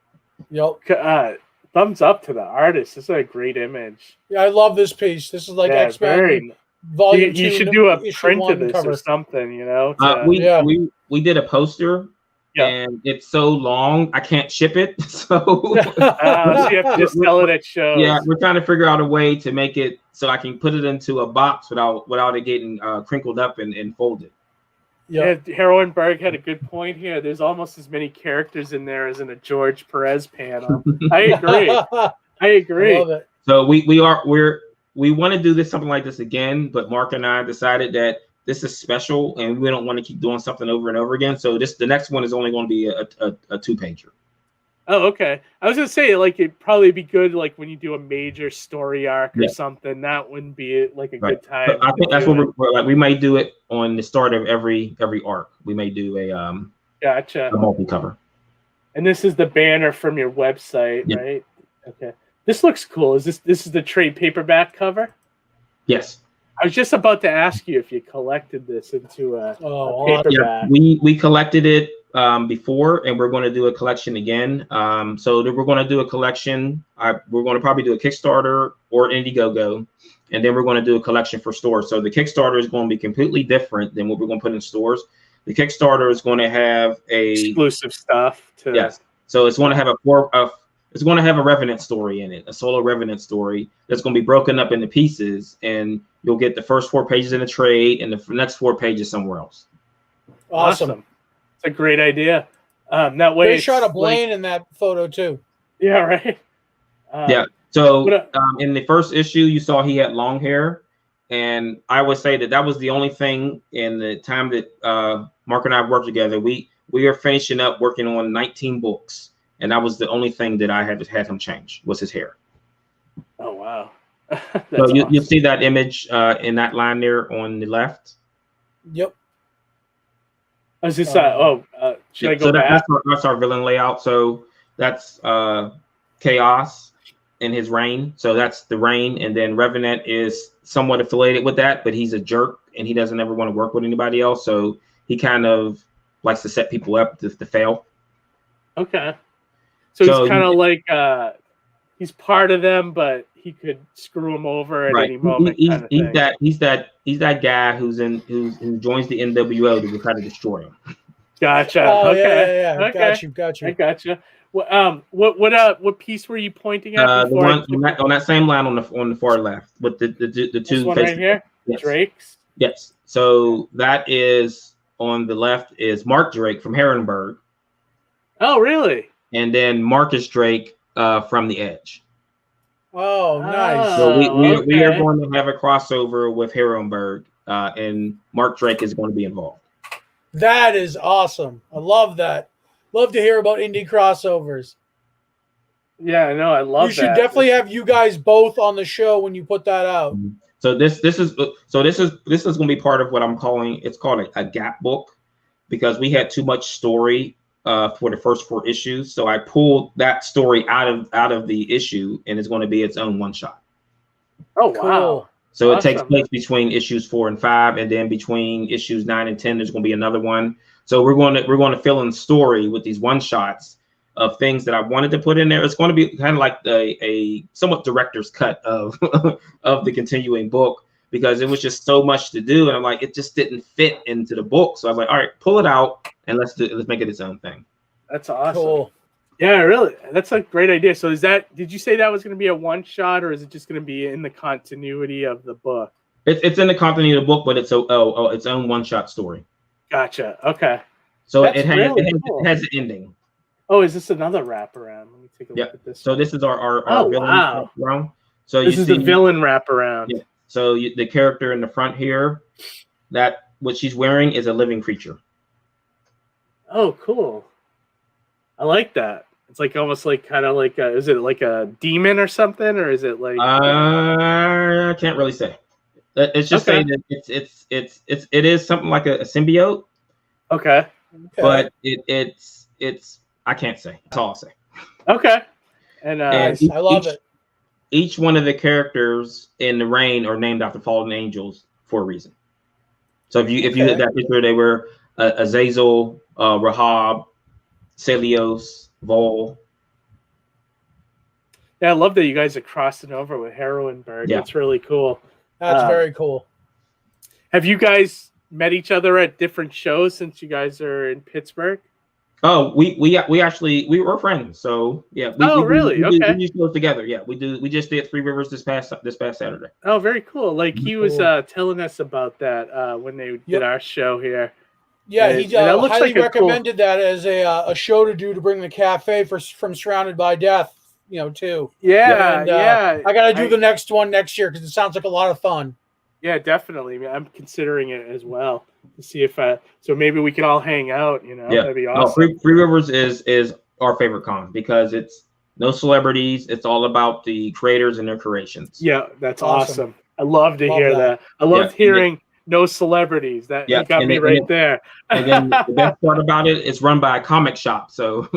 Yep. Thumbs up to the artist. This is a great image. Yeah, I love this piece. This is like X-Men Volume 2. You should do a print of this cover. or something, you know. We did a poster. Yeah. And it's so long, I can't ship it. So you have to just sell it at shows. Yeah, we're trying to figure out a way to make it so I can put it into a box without it getting crinkled up and folded. Yeah, Heroinberg had a good point here. There's almost as many characters in there as in a George Perez panel. I agree. I love it. So we want to do something like this again, but Mark and I decided that this is special, and we don't want to keep doing something over and over again. So the next one is only going to be a 2-pager. Oh, okay. I was gonna say like it'd probably be good like when you do a major story arc or something. That wouldn't be like a good time. So I think that's what we're like. We might do it on the start of every arc. We may do a multi cover. And this is the banner from your website, right? Okay. This looks cool. This is the trade paperback cover? Yes. I was just about to ask you if you collected this into a paperback. Yeah, we collected it before, and we're going to do a collection again. So we're going to do a collection. We're going to probably do a Kickstarter or Indiegogo, and then we're going to do a collection for stores. So the Kickstarter is going to be completely different than what we're going to put in stores. The Kickstarter is going to have exclusive stuff. Yes. So it's going to have it's going to have a Revenant story in it, a solo Revenant story that's going to be broken up into pieces, and you'll get the first 4 pages in a trade and the next 4 pages somewhere else. Awesome. It's a great idea. That way, they shot a Blaine in that photo too. Yeah, right. Yeah. So in the first issue, you saw he had long hair, and I would say that was the only thing in the time that Mark and I worked together. We are finishing up working on 19 books, and that was the only thing that I had him change was his hair. Oh wow! So you'll see that image in that line there on the left. Yep. Is this should I go back? That's our villain layout. So that's Chaos in his reign. So that's the reign, and then Revenant is somewhat affiliated with that, but he's a jerk and he doesn't ever want to work with anybody else. So he kind of likes to set people up to fail. Okay. So he's kind of like he's part of them, but he could screw them over at any moment. He's that guy who joins the NWO to try to destroy him. Gotcha. Oh, okay. Yeah. Okay. Got you. I gotcha. What piece were you pointing at? The one on that same line on the far left with the two. This one right here. Yes. Drake's. Yes. So that is on the left is Mark Drake from Herrenberg. Oh, really? And then Marcus Drake from The Edge. Oh, nice. So we are going to have a crossover with Herrenberg, and Mark Drake is going to be involved. That is awesome. I love that. Love to hear about indie crossovers. Yeah, I know. I love that. We should definitely have you guys both on the show when you put that out. So this is going to be part of what I'm calling. It's called a gap book, because we had too much story for the first 4 issues. So I pulled that story out of the issue, and it's going to be its own one shot. Oh, wow. Cool. So it takes place between issues 4 and 5, and then between issues 9 and 10, there's going to be another one. So we're going to fill in the story with these one shots of things that I wanted to put in there. It's going to be kind of like a somewhat director's cut of of the continuing book, because it was just so much to do, and I'm like, it just didn't fit into the book. So I was like, all right, pull it out and let's make it its own thing. That's awesome. Cool. Yeah, really. That's a great idea. So did you say that was going to be a one shot, or is it just going to be in the continuity of the book? It's in the continuity of the book, but it's its own one shot story. Gotcha. Okay. So it has an ending. Oh, is this another wraparound? Let me take a look at this. So this is our villain wraparound. So this is the villain wraparound. Yeah. So the character in the front here, that what she's wearing is a living creature. Oh, cool. I like that. It's like almost like kind of like is it like a demon or something, or is it like? I can't really say. It's just saying that it is something like a symbiote. Okay. But it's I can't say. That's all I'll say. Okay. And I love it. Each one of the characters in the reign are named after fallen angels for a reason. So if you hit that picture, they were Azazel, Rahab, Celios, Vol. Yeah, I love that you guys are crossing over with Herrenberg. Yeah. That's really cool. That's very cool. Have you guys met each other at different shows since you guys are in Pittsburgh? Oh, we were friends. So yeah. We do shows together. Yeah, we do. We just did Three Rivers this past Saturday. Oh, very cool. Like he was telling us about that when they did our show here. Yeah, he highly recommended that as a show to do to bring the cafe from Surrounded by Death, too. Yeah, I got to do the next one next year because it sounds like a lot of fun. Yeah, definitely. I'm considering it as well to see if so maybe we can all hang out. That'd be awesome. Three Rivers is our favorite con because it's no celebrities. It's all about the creators and their creations. Yeah, that's awesome. I love to hear that. I loved hearing no celebrities. That got me right there. And then the best part about it, it's run by a comic shop. So.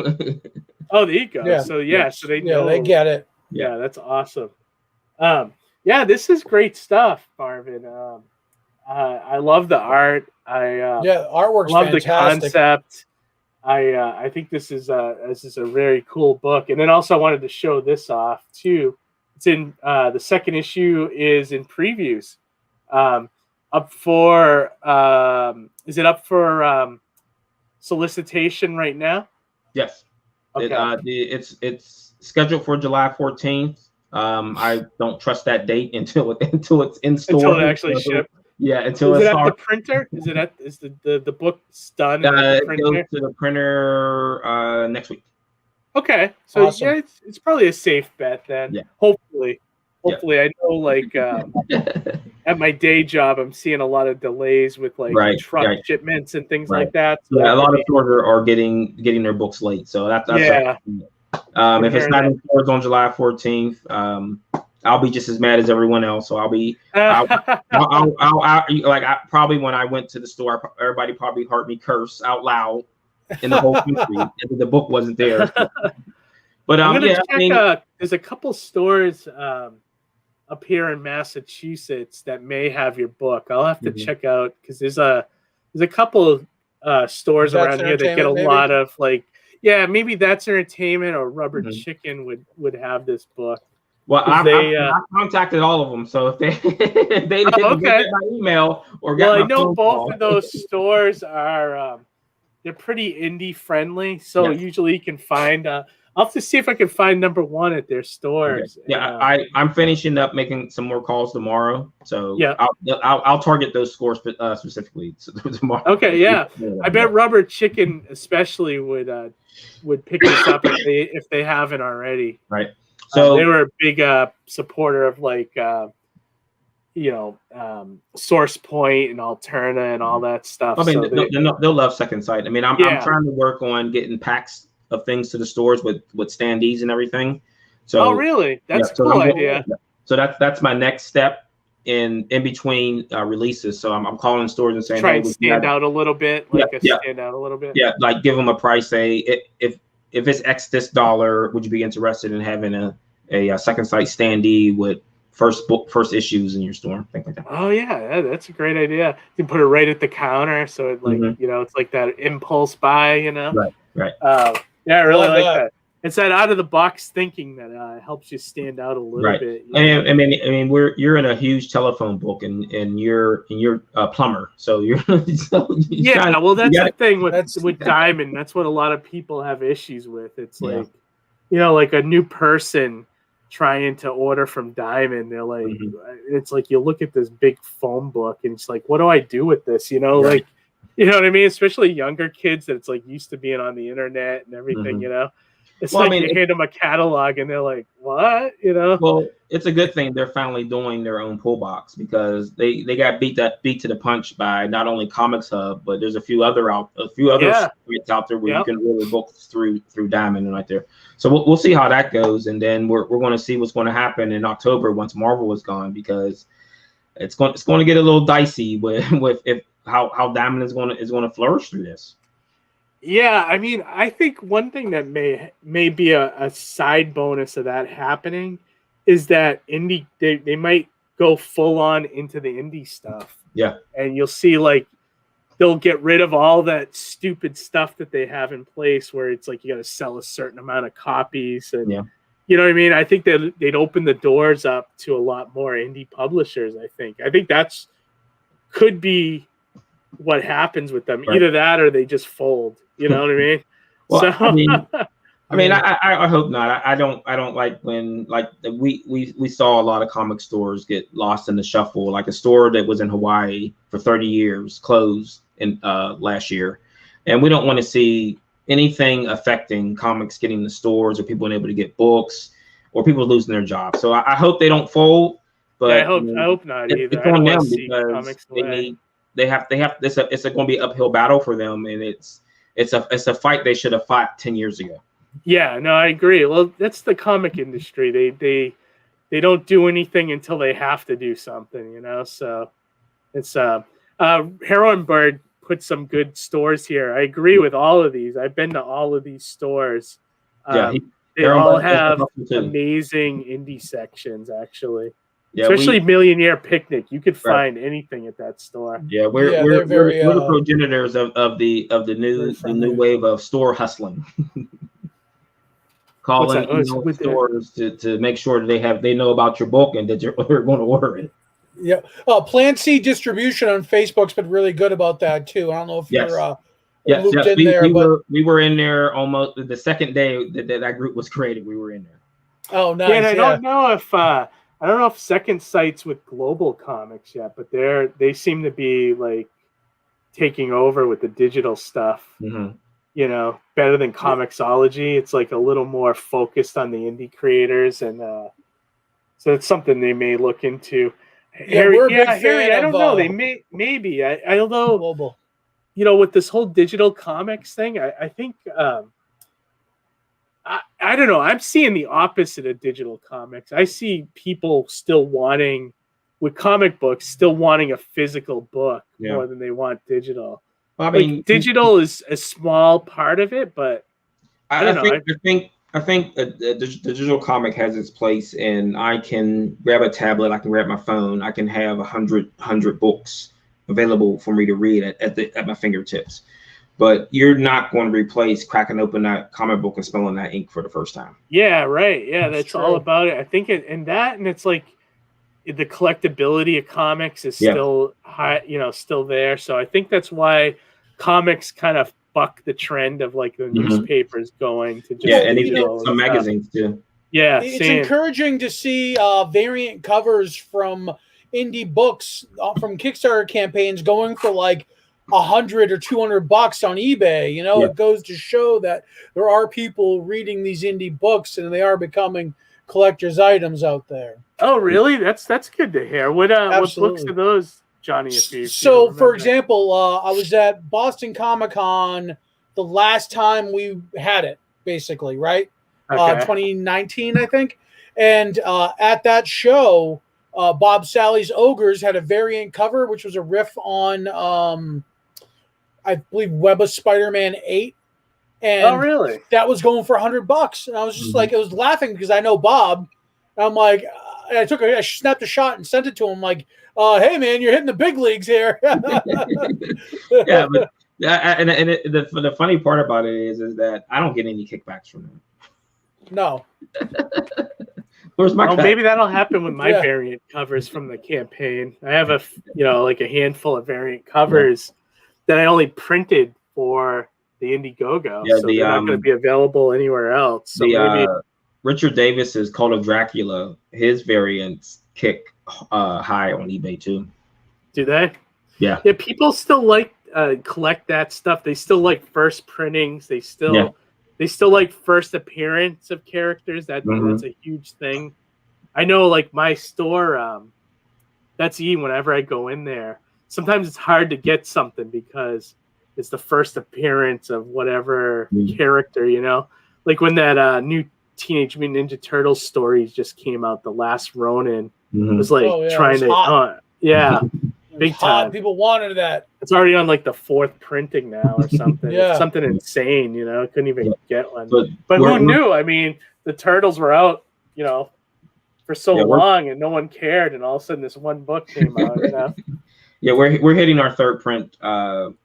Oh, there you go. Yeah. So so they know. Yeah, they get it. Yeah, that's awesome. Yeah, this is great stuff, Marvin. I love the art. Artwork's love fantastic. the concept. I think this is a very cool book. And then also I wanted to show this off too. It's in the second issue is in previews. Up for is it up for solicitation right now? Yes. Okay. It's scheduled for July 14th. I don't trust that date until it's in store. Until it actually ships. Yeah, until is it it's at the printer? Is the book's done at the it printer? goes to the printer next week. Okay, so Awesome. yeah, it's probably a safe bet then. Yeah. Hopefully, I know like at my day job, I'm seeing a lot of delays with like truck shipments and things like that. So yeah, a lot of stores are getting their books late. So that's yeah. If it's not in stores on July 14th, I'll be just as mad as everyone else. So I'll probably when I went to the store, everybody probably heard me curse out loud in the whole country, and the book wasn't there. But I'm gonna check. There's a couple stores up here in Massachusetts that may have your book. I'll have to check out because there's a couple stores around here that get a lot of like. Yeah, maybe That's Entertainment or Rubber Chicken would have this book. Well, I contacted all of them, so if they didn't get my email or got I know both of those stores are they're pretty indie friendly, so usually you can find. I'll have to see if I can find number one at their stores. Okay. Yeah, I'm finishing up making some more calls tomorrow, so yeah, I'll target those stores specifically tomorrow. Okay, yeah, I bet Rubber Chicken especially would pick this up if they haven't already. Right. So they were a big supporter of like Source Point and Alterna and all that stuff. I mean, they'll love Second Sight. I mean, I'm trying to work on getting packs of things to the stores with standees and everything. So really? That's a cool idea. So that's my next step in between releases. So I'm calling stores and saying, try and stand out a little bit, stand out a little bit. Yeah, like give them a price. Say if it's X this dollar, would you be interested in having a Second Sight standee with first issues in your store? Things like that. Oh yeah, that's a great idea. You can put it right at the counter, so it it's like that impulse buy. Right. Yeah, I really like that. It's that out of the box thinking that helps you stand out a little bit. I mean, you're in a huge telephone book, and you're a plumber, so you're. That's the thing with Diamond. That's what a lot of people have issues with. It's like, like a new person trying to order from Diamond. They're like, it's like you look at this big phone book, and it's like, what do I do with this? Like, you know what I mean? Especially younger kids that it's like used to being on the internet and everything. It's you hand them a catalog and they're like, what? Well, it's a good thing they're finally doing their own pull box because they got beat to the punch by not only Comics Hub, but there's a few other sites out there where you can really book through Diamond and right there. So we'll see how that goes, and then we're going to see what's going to happen in October once Marvel is gone, because it's going to get a little dicey with how Diamond is going to flourish through this. Yeah, I mean, I think one thing that may be a side bonus of that happening is that indie they might go full on into the indie stuff. Yeah, and you'll see like they'll get rid of all that stupid stuff that they have in place where it's like you got to sell a certain amount of copies, and you know what I mean. I think that they'd open the doors up to a lot more indie publishers. I think that's could be what happens with them. Either that or they just fold. You know what I mean? Well, so, I hope not. I don't like when we saw a lot of comic stores get lost in the shuffle. Like a store that was in Hawaii for 30 years closed in last year, and we don't want to see anything affecting comics getting the stores or people being able to get books or people losing their jobs. So I hope they don't fold. But I hope not either. It's on them because they have. It's going to be an uphill battle for them, and it's a fight they should have fought 10 years ago. Yeah, no, I agree. Well, that's the comic industry. They don't do anything until they have to do something, So it's Harrow and Bird put some good stores here. I agree with all of these. I've been to all of these stores. They all have amazing indie sections, actually. Yeah, especially Millionaire Picnic. You could find anything at that store. Yeah, we're the progenitors of the new wave of store hustling. Calling stores to make sure that they know about your book and that you're going to order it. Yeah. Plan C Distribution on Facebook's been really good about that too. I don't know if you're looped in there, we were in there almost the second day that group was created. We were in there. Oh, nice. Yeah, and I don't know if Second Sight's with Global Comics yet, but they seem to be like taking over with the digital stuff. Mm-hmm. You know, better than Comixology. It's like a little more focused on the indie creators, and so it's something they may look into. Harry, I don't know. They maybe. I don't know. Global. You know, with this whole digital comics thing, I think I don't know. I'm seeing the opposite of digital comics. I see people still wanting, with comic books, still wanting a physical book more than they want digital. Well, I mean, digital is a small part of it, but I think the digital comic has its place, and I can grab a tablet, I can grab my phone, I can have 100 books available for me to read at my fingertips. But you're not going to replace cracking open that comic book and smelling that ink for the first time. Yeah, right. Yeah, that's all about it. I think and it's like the collectability of comics is still high, still there. So I think that's why comics kind of buck the trend of like the newspapers going to just and even some magazines too. Yeah, it's encouraging to see variant covers from indie books from Kickstarter campaigns going for like $100 or $200 on eBay. It goes to show that there are people reading these indie books and they are becoming collector's items out there. Oh, really? That's good to hear. What books are those, Johnny? So, for example, I was at Boston Comic-Con the last time we had it, basically, right? Okay. 2019, I think. And at that show, Bob Sally's Ogres had a variant cover, which was a riff on, I believe, Web of Spider-Man 8. And really? That was going for $100. And I was just like, I was laughing because I know Bob. And I'm like, I snapped a shot and sent it to him like, hey, man, you're hitting the big leagues here. Yeah, but the funny part about it is that I don't get any kickbacks from them. No. Where's my maybe that'll happen with my variant covers from the campaign. I have a handful of variant covers that I only printed for the Indiegogo, so they're not going to be available anywhere else. So maybe Richard Davis's Cult of Dracula, his variants kick high on eBay too. Do they? Yeah. Yeah, people still like collect that stuff. They still like first printings. They still like first appearance of characters. That's a huge thing. I know, like my store, that's whenever I go in there, sometimes it's hard to get something because it's the first appearance of whatever character, like when that new Teenage Mutant Ninja Turtles stories just came out, The Last Ronin. It was like trying to, big time. People wanted that. It's already on like the 4th printing now or something. It's something insane, couldn't even get one. But who knew? I mean, the Turtles were out, for so long and no one cared. And all of a sudden this one book came out, Yeah, we're hitting our 3rd print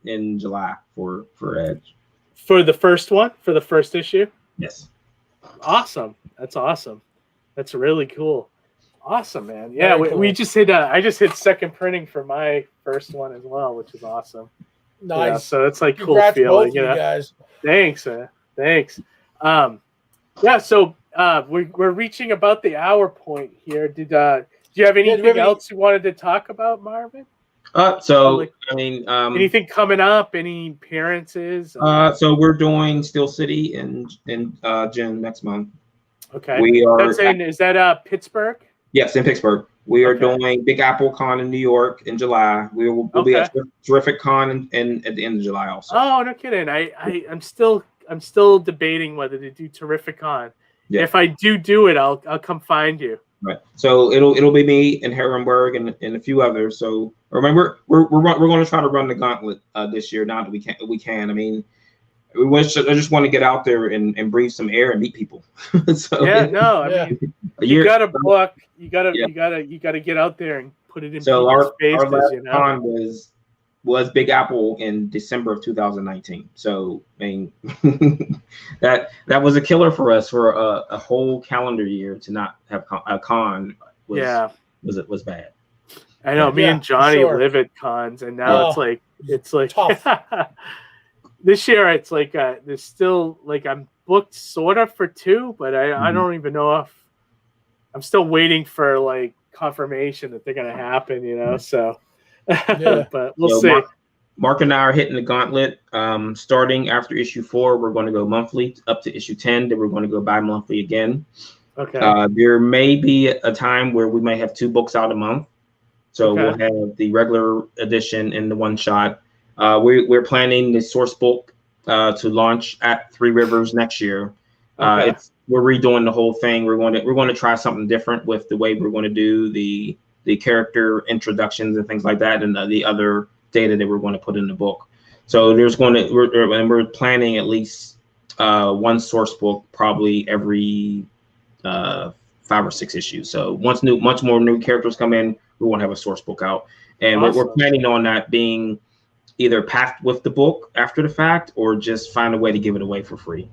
in July for Edge. For the first one? For the first issue? Yes. Awesome. That's awesome. That's really cool. Awesome, man. Yeah, we just hit. I just hit 2nd printing for my first one as well, which is awesome. Nice. Yeah, so it's like Congrats cool feeling. Both you guys. Thanks, man. Thanks. So we're reaching about the hour point here. Do you have anything else you wanted to talk about, Marvin? Anything coming up? Any appearances? So we're doing Steel City in June next month. Okay. We are. Is that Pittsburgh? Yes, in Pittsburgh. We are doing Big Apple Con in New York in July. We'll be at Terrific Con at the end of July also. Oh, no kidding! I'm still debating whether to do Terrific Con. Yeah. If I do it, I'll come find you. Right. So it'll be me and Herrenberg and a few others. So remember, we're going to try to run the gauntlet this year. Now that we can. I mean, I just want to get out there and breathe some air and meet people. So, yeah, no, I mean, you got a book. You gotta get out there and put it in people's faces. Our last con was Big Apple in December of 2019. So I mean, that was a killer for us for a whole calendar year to not have a con. Was bad. I know. Me and Johnny live at cons, and now it's like tough. This year it's like there's still like I'm booked sort of for 2, but I don't even know if I'm still waiting for like confirmation that they're gonna happen, you know. So but we'll see. Mark and I are hitting the gauntlet. Starting after issue 4, we're going to go monthly up to issue 10, then we're going to go bi-monthly again. Okay. There may be a time where we may have 2 books out a month. So we'll have the regular edition and the one shot. We're planning the source book to launch at Three Rivers next year. We're redoing the whole thing. We're going to try something different with the way we're going to do the character introductions and things like that, and the other data that we're going to put in the book. So we're planning at least one source book probably every 5 or 6 issues. So once much more new characters come in, we won't have a source book out, and we're planning on that being either packed with the book after the fact or just find a way to give it away for free.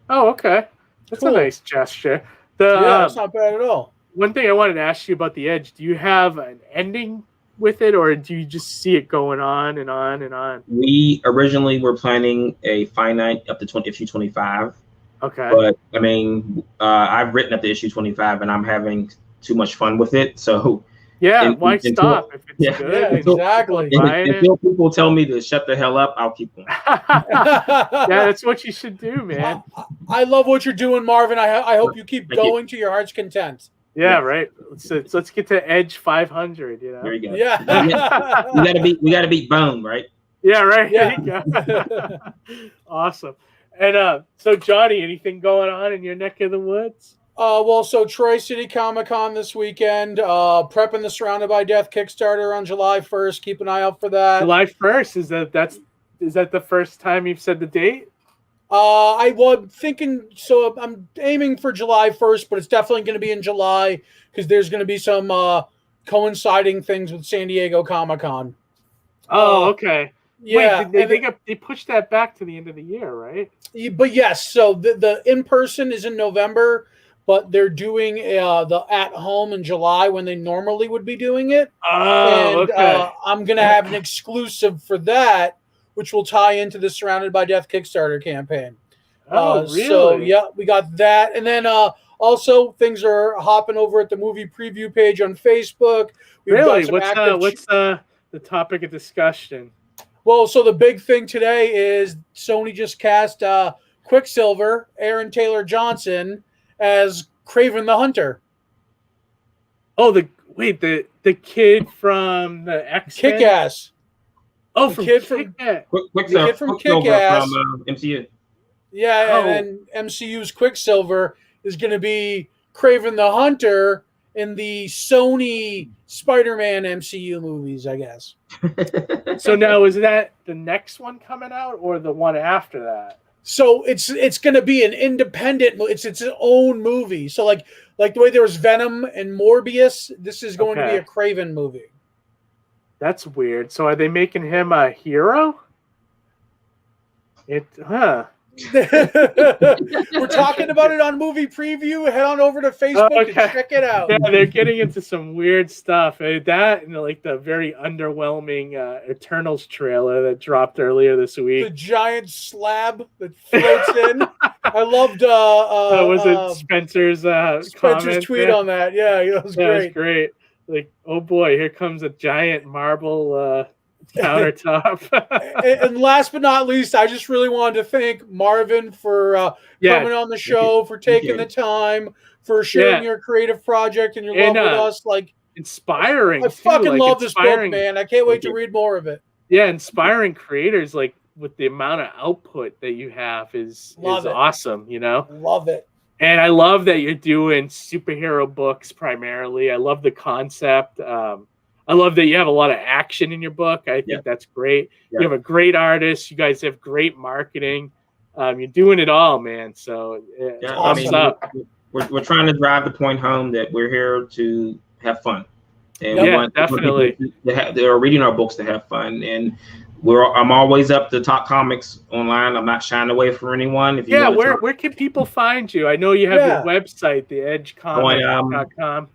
Oh, okay. That's a nice gesture. That's not bad at all. One thing I wanted to ask you about The Edge, do you have an ending with it, or do you just see it going on and on and on? We originally were planning a finite up to issue 25. Okay. But, I mean, I've written up to issue 25, and I'm having too much fun with it, so... Yeah, why stop if it's good? Yeah, exactly. Until people tell me to shut the hell up, I'll keep going. Yeah, that's what you should do, man. I love what you're doing, Marvin. I hope you keep going to your heart's content. Yeah, right. Let's get to Edge 500. You know. There you go. Yeah. we gotta beat Bone, right? Yeah, right. Yeah. There you go. Awesome. And so, Johnny, anything going on in your neck of the woods? So Troy City Comic Con this weekend, prepping the Surrounded by Death Kickstarter on July 1st. Keep an eye out for that. July 1st, is that the first time you've said the date? I was thinking, so I'm aiming for July 1st, but it's definitely going to be in July because there's going to be some coinciding things with San Diego Comic Con. Oh, okay. Yeah, Wait, they pushed that back to the end of the year, right? But yes, so the in-person is in November, but they're doing the at-home in July when they normally would be doing it. Oh, okay. I'm going to have an exclusive for that, which will tie into the Surrounded by Death Kickstarter campaign. Oh, really? So, yeah, we got that. And then also things are hopping over at the movie preview page on Facebook. Really? What's the topic of discussion? Well, so the big thing today is Sony just cast Quicksilver, Aaron Taylor Johnson, as Kraven the Hunter. Oh, the kid from the X-Men? Kick-Ass. Oh, the kid from Kick-Ass. From MCU. Yeah, and MCU's Quicksilver is going to be Kraven the Hunter in the Sony Spider-Man MCU movies, I guess. So now, is that the next one coming out or the one after that? So it's going to be an independent. It's its own movie. So like the way there was Venom and Morbius, this is going to be a Kraven movie. That's weird. So are they making him a hero? We're talking about it on movie preview. Head on over to Facebook and check it out. Yeah, they're getting into some weird stuff. That and like the very underwhelming Eternals trailer that dropped earlier this week. The giant slab that floats in. I loved was it Spencer's tweet on that? Yeah, it was great. That was great. Like, oh boy, here comes a giant marble countertop. And last but not least, I just really wanted to thank Marvin for coming on the show, for taking the time, for sharing your creative project and your love with us. Like, inspiring. I fucking love this book, man. I can't wait to read more of it. Yeah, inspiring creators, like with the amount of output that you have is awesome, you know? Love it. And I love that you're doing superhero books primarily. I love the concept. I love that you have a lot of action in your book. I think that's great. Yeah. You have a great artist. You guys have great marketing. You're doing it all, man. So thumbs up. We're trying to drive the point home that we're here to have fun, and definitely. They're reading our books to have fun, and I'm always up to top comics online. I'm not shying away from anyone. If you where can people find you? I know you have your website, theedgecomic.com.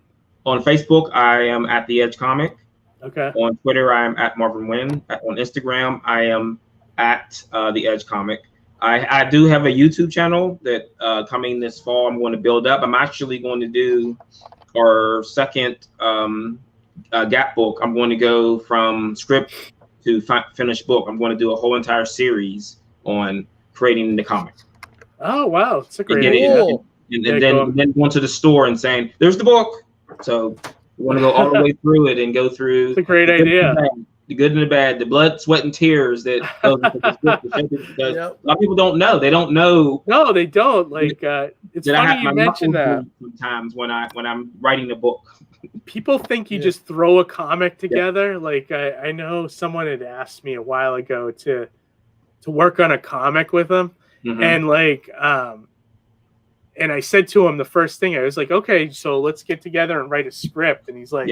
On Facebook, I am at The Edge Comic. Okay. On Twitter, I am at Marvin Wynn. On Instagram, I am at The Edge Comic. I do have a YouTube channel that coming this fall I'm going to build up. I'm actually going to do our second Gap book. I'm going to go from script to finished book. I'm going to do a whole entire series on creating the comic. Oh wow, it's a great idea. And then going to the store and saying, "There's the book." So we want to go all the way through it and go through. It's a great idea. The good and the bad, the blood, sweat, and tears that goes into the script. Because a lot of people don't know. They don't know. No, they don't. Like it's funny you mentioned that. Sometimes when I'm writing a book, people think you just throw a comic together. Yeah. Like I know someone had asked me a while ago to work on a comic with them, and like and I said to him the first thing I was like, okay, so let's get together and write a script, and he's like,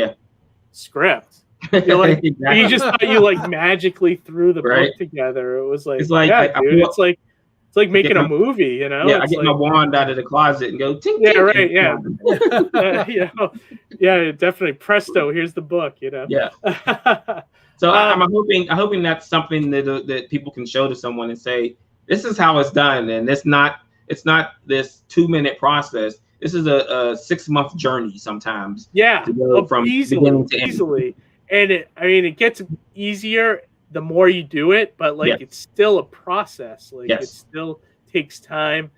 script. You're like, exactly. You just thought you like magically threw the book together. It was like, it's like, dude, it's like making a movie, you know? Yeah, it's I get my wand out of the closet and go, ting, right, yeah. Definitely. Presto, here's the book, you know? Yeah. So I'm hoping that's something that people can show to someone and say, this is how it's done, and it's not this 2-minute process. This is a 6-month journey sometimes. Yeah, to go from beginning to end. And it gets easier the more you do it, but like it's still a process. Like it still takes time.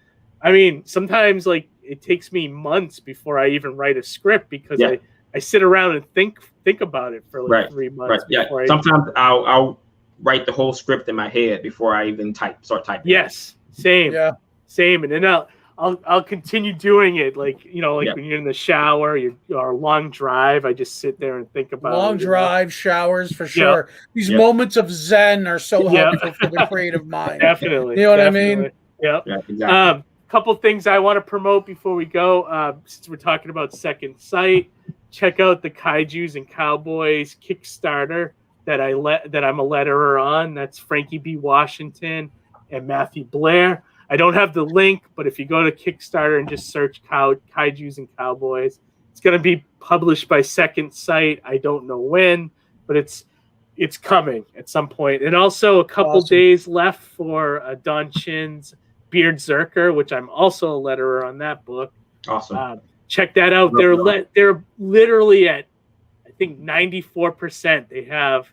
I mean, sometimes like it takes me months before I even write a script because I sit around and think about it for like 3 months. Right. Yeah. Sometimes I'll write the whole script in my head before I even start typing. Yes. Same. Yeah. Same. And then I'll continue doing it, like, you know, like when you're in the shower, or a long drive, I just sit there and think about long drive, showers for sure. These moments of zen are so helpful for the creative mind. Definitely. You know what I mean? Yep. Yeah, exactly. Couple things I want to promote before we go. Since we're talking about Second Sight, check out the Kaijus and Cowboys Kickstarter that I'm a letterer on. That's Frankie B. Washington and Matthew Blair. I don't have the link, but if you go to Kickstarter and just search Kaijus and Cowboys, it's going to be published by Second Sight. I don't know when, but it's coming at some point. And also a couple days left for Don Chin's Beard Zerker, which I'm also a letterer on that book. Awesome. Check that out. They're literally at, I think, 94%. They have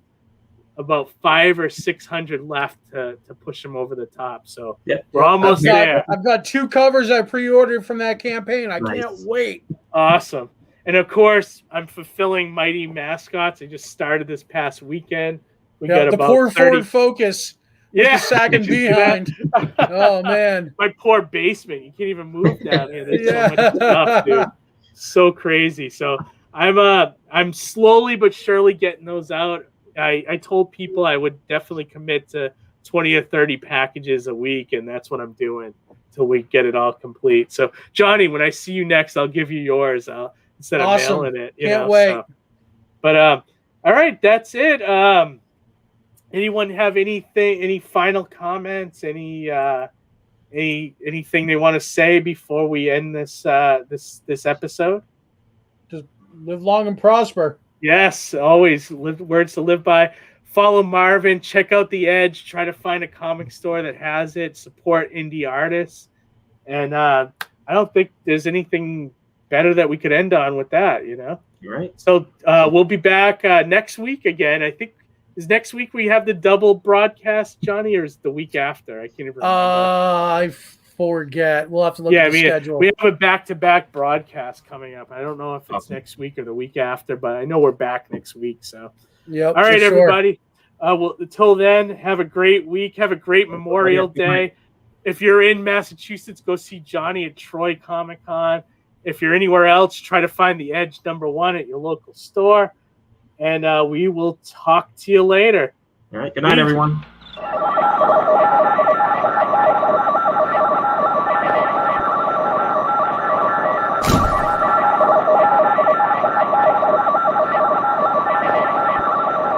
about 500 or 600 left to push them over the top. So we're almost there. I've got 2 covers I pre-ordered from that campaign. I can't wait. Awesome. And of course, I'm fulfilling Mighty Mascots. I just started this past weekend. We got the about poor 30... Ford Focus. Yeah, sagging behind. Oh man, my poor basement. You can't even move down here. There's so much stuff, dude. So crazy. So I'm slowly but surely getting those out. I told people I would definitely commit to 20 or 30 packages a week, and that's what I'm doing till we get it all complete. So, Johnny, when I see you next, I'll give you yours instead of mailing it. Can't wait. So. But all right, that's it. Anyone have anything? Any final comments? Anything they want to say before we end this episode? Just live long and prosper. Yes, always words to live by. Follow Marvin. Check out The Edge. Try to find a comic store that has it. Support indie artists. And I don't think there's anything better that we could end on with that, you know? You're right. So we'll be back next week again. I think is next week we have the double broadcast, Johnny, or is it the week after? I can't even remember. I forget. We'll have to look at the schedule. We have a back-to-back broadcast coming up. I don't know if it's next week or the week after, but I know we're back next week. So, yep. All right, everybody. Well, until then, have a great week. Have a great Memorial Day. If you're in Massachusetts, go see Johnny at Troy Comic Con. If you're anywhere else, try to find The Edge #1 at your local store. And we will talk to you later. All right. Good night, everyone.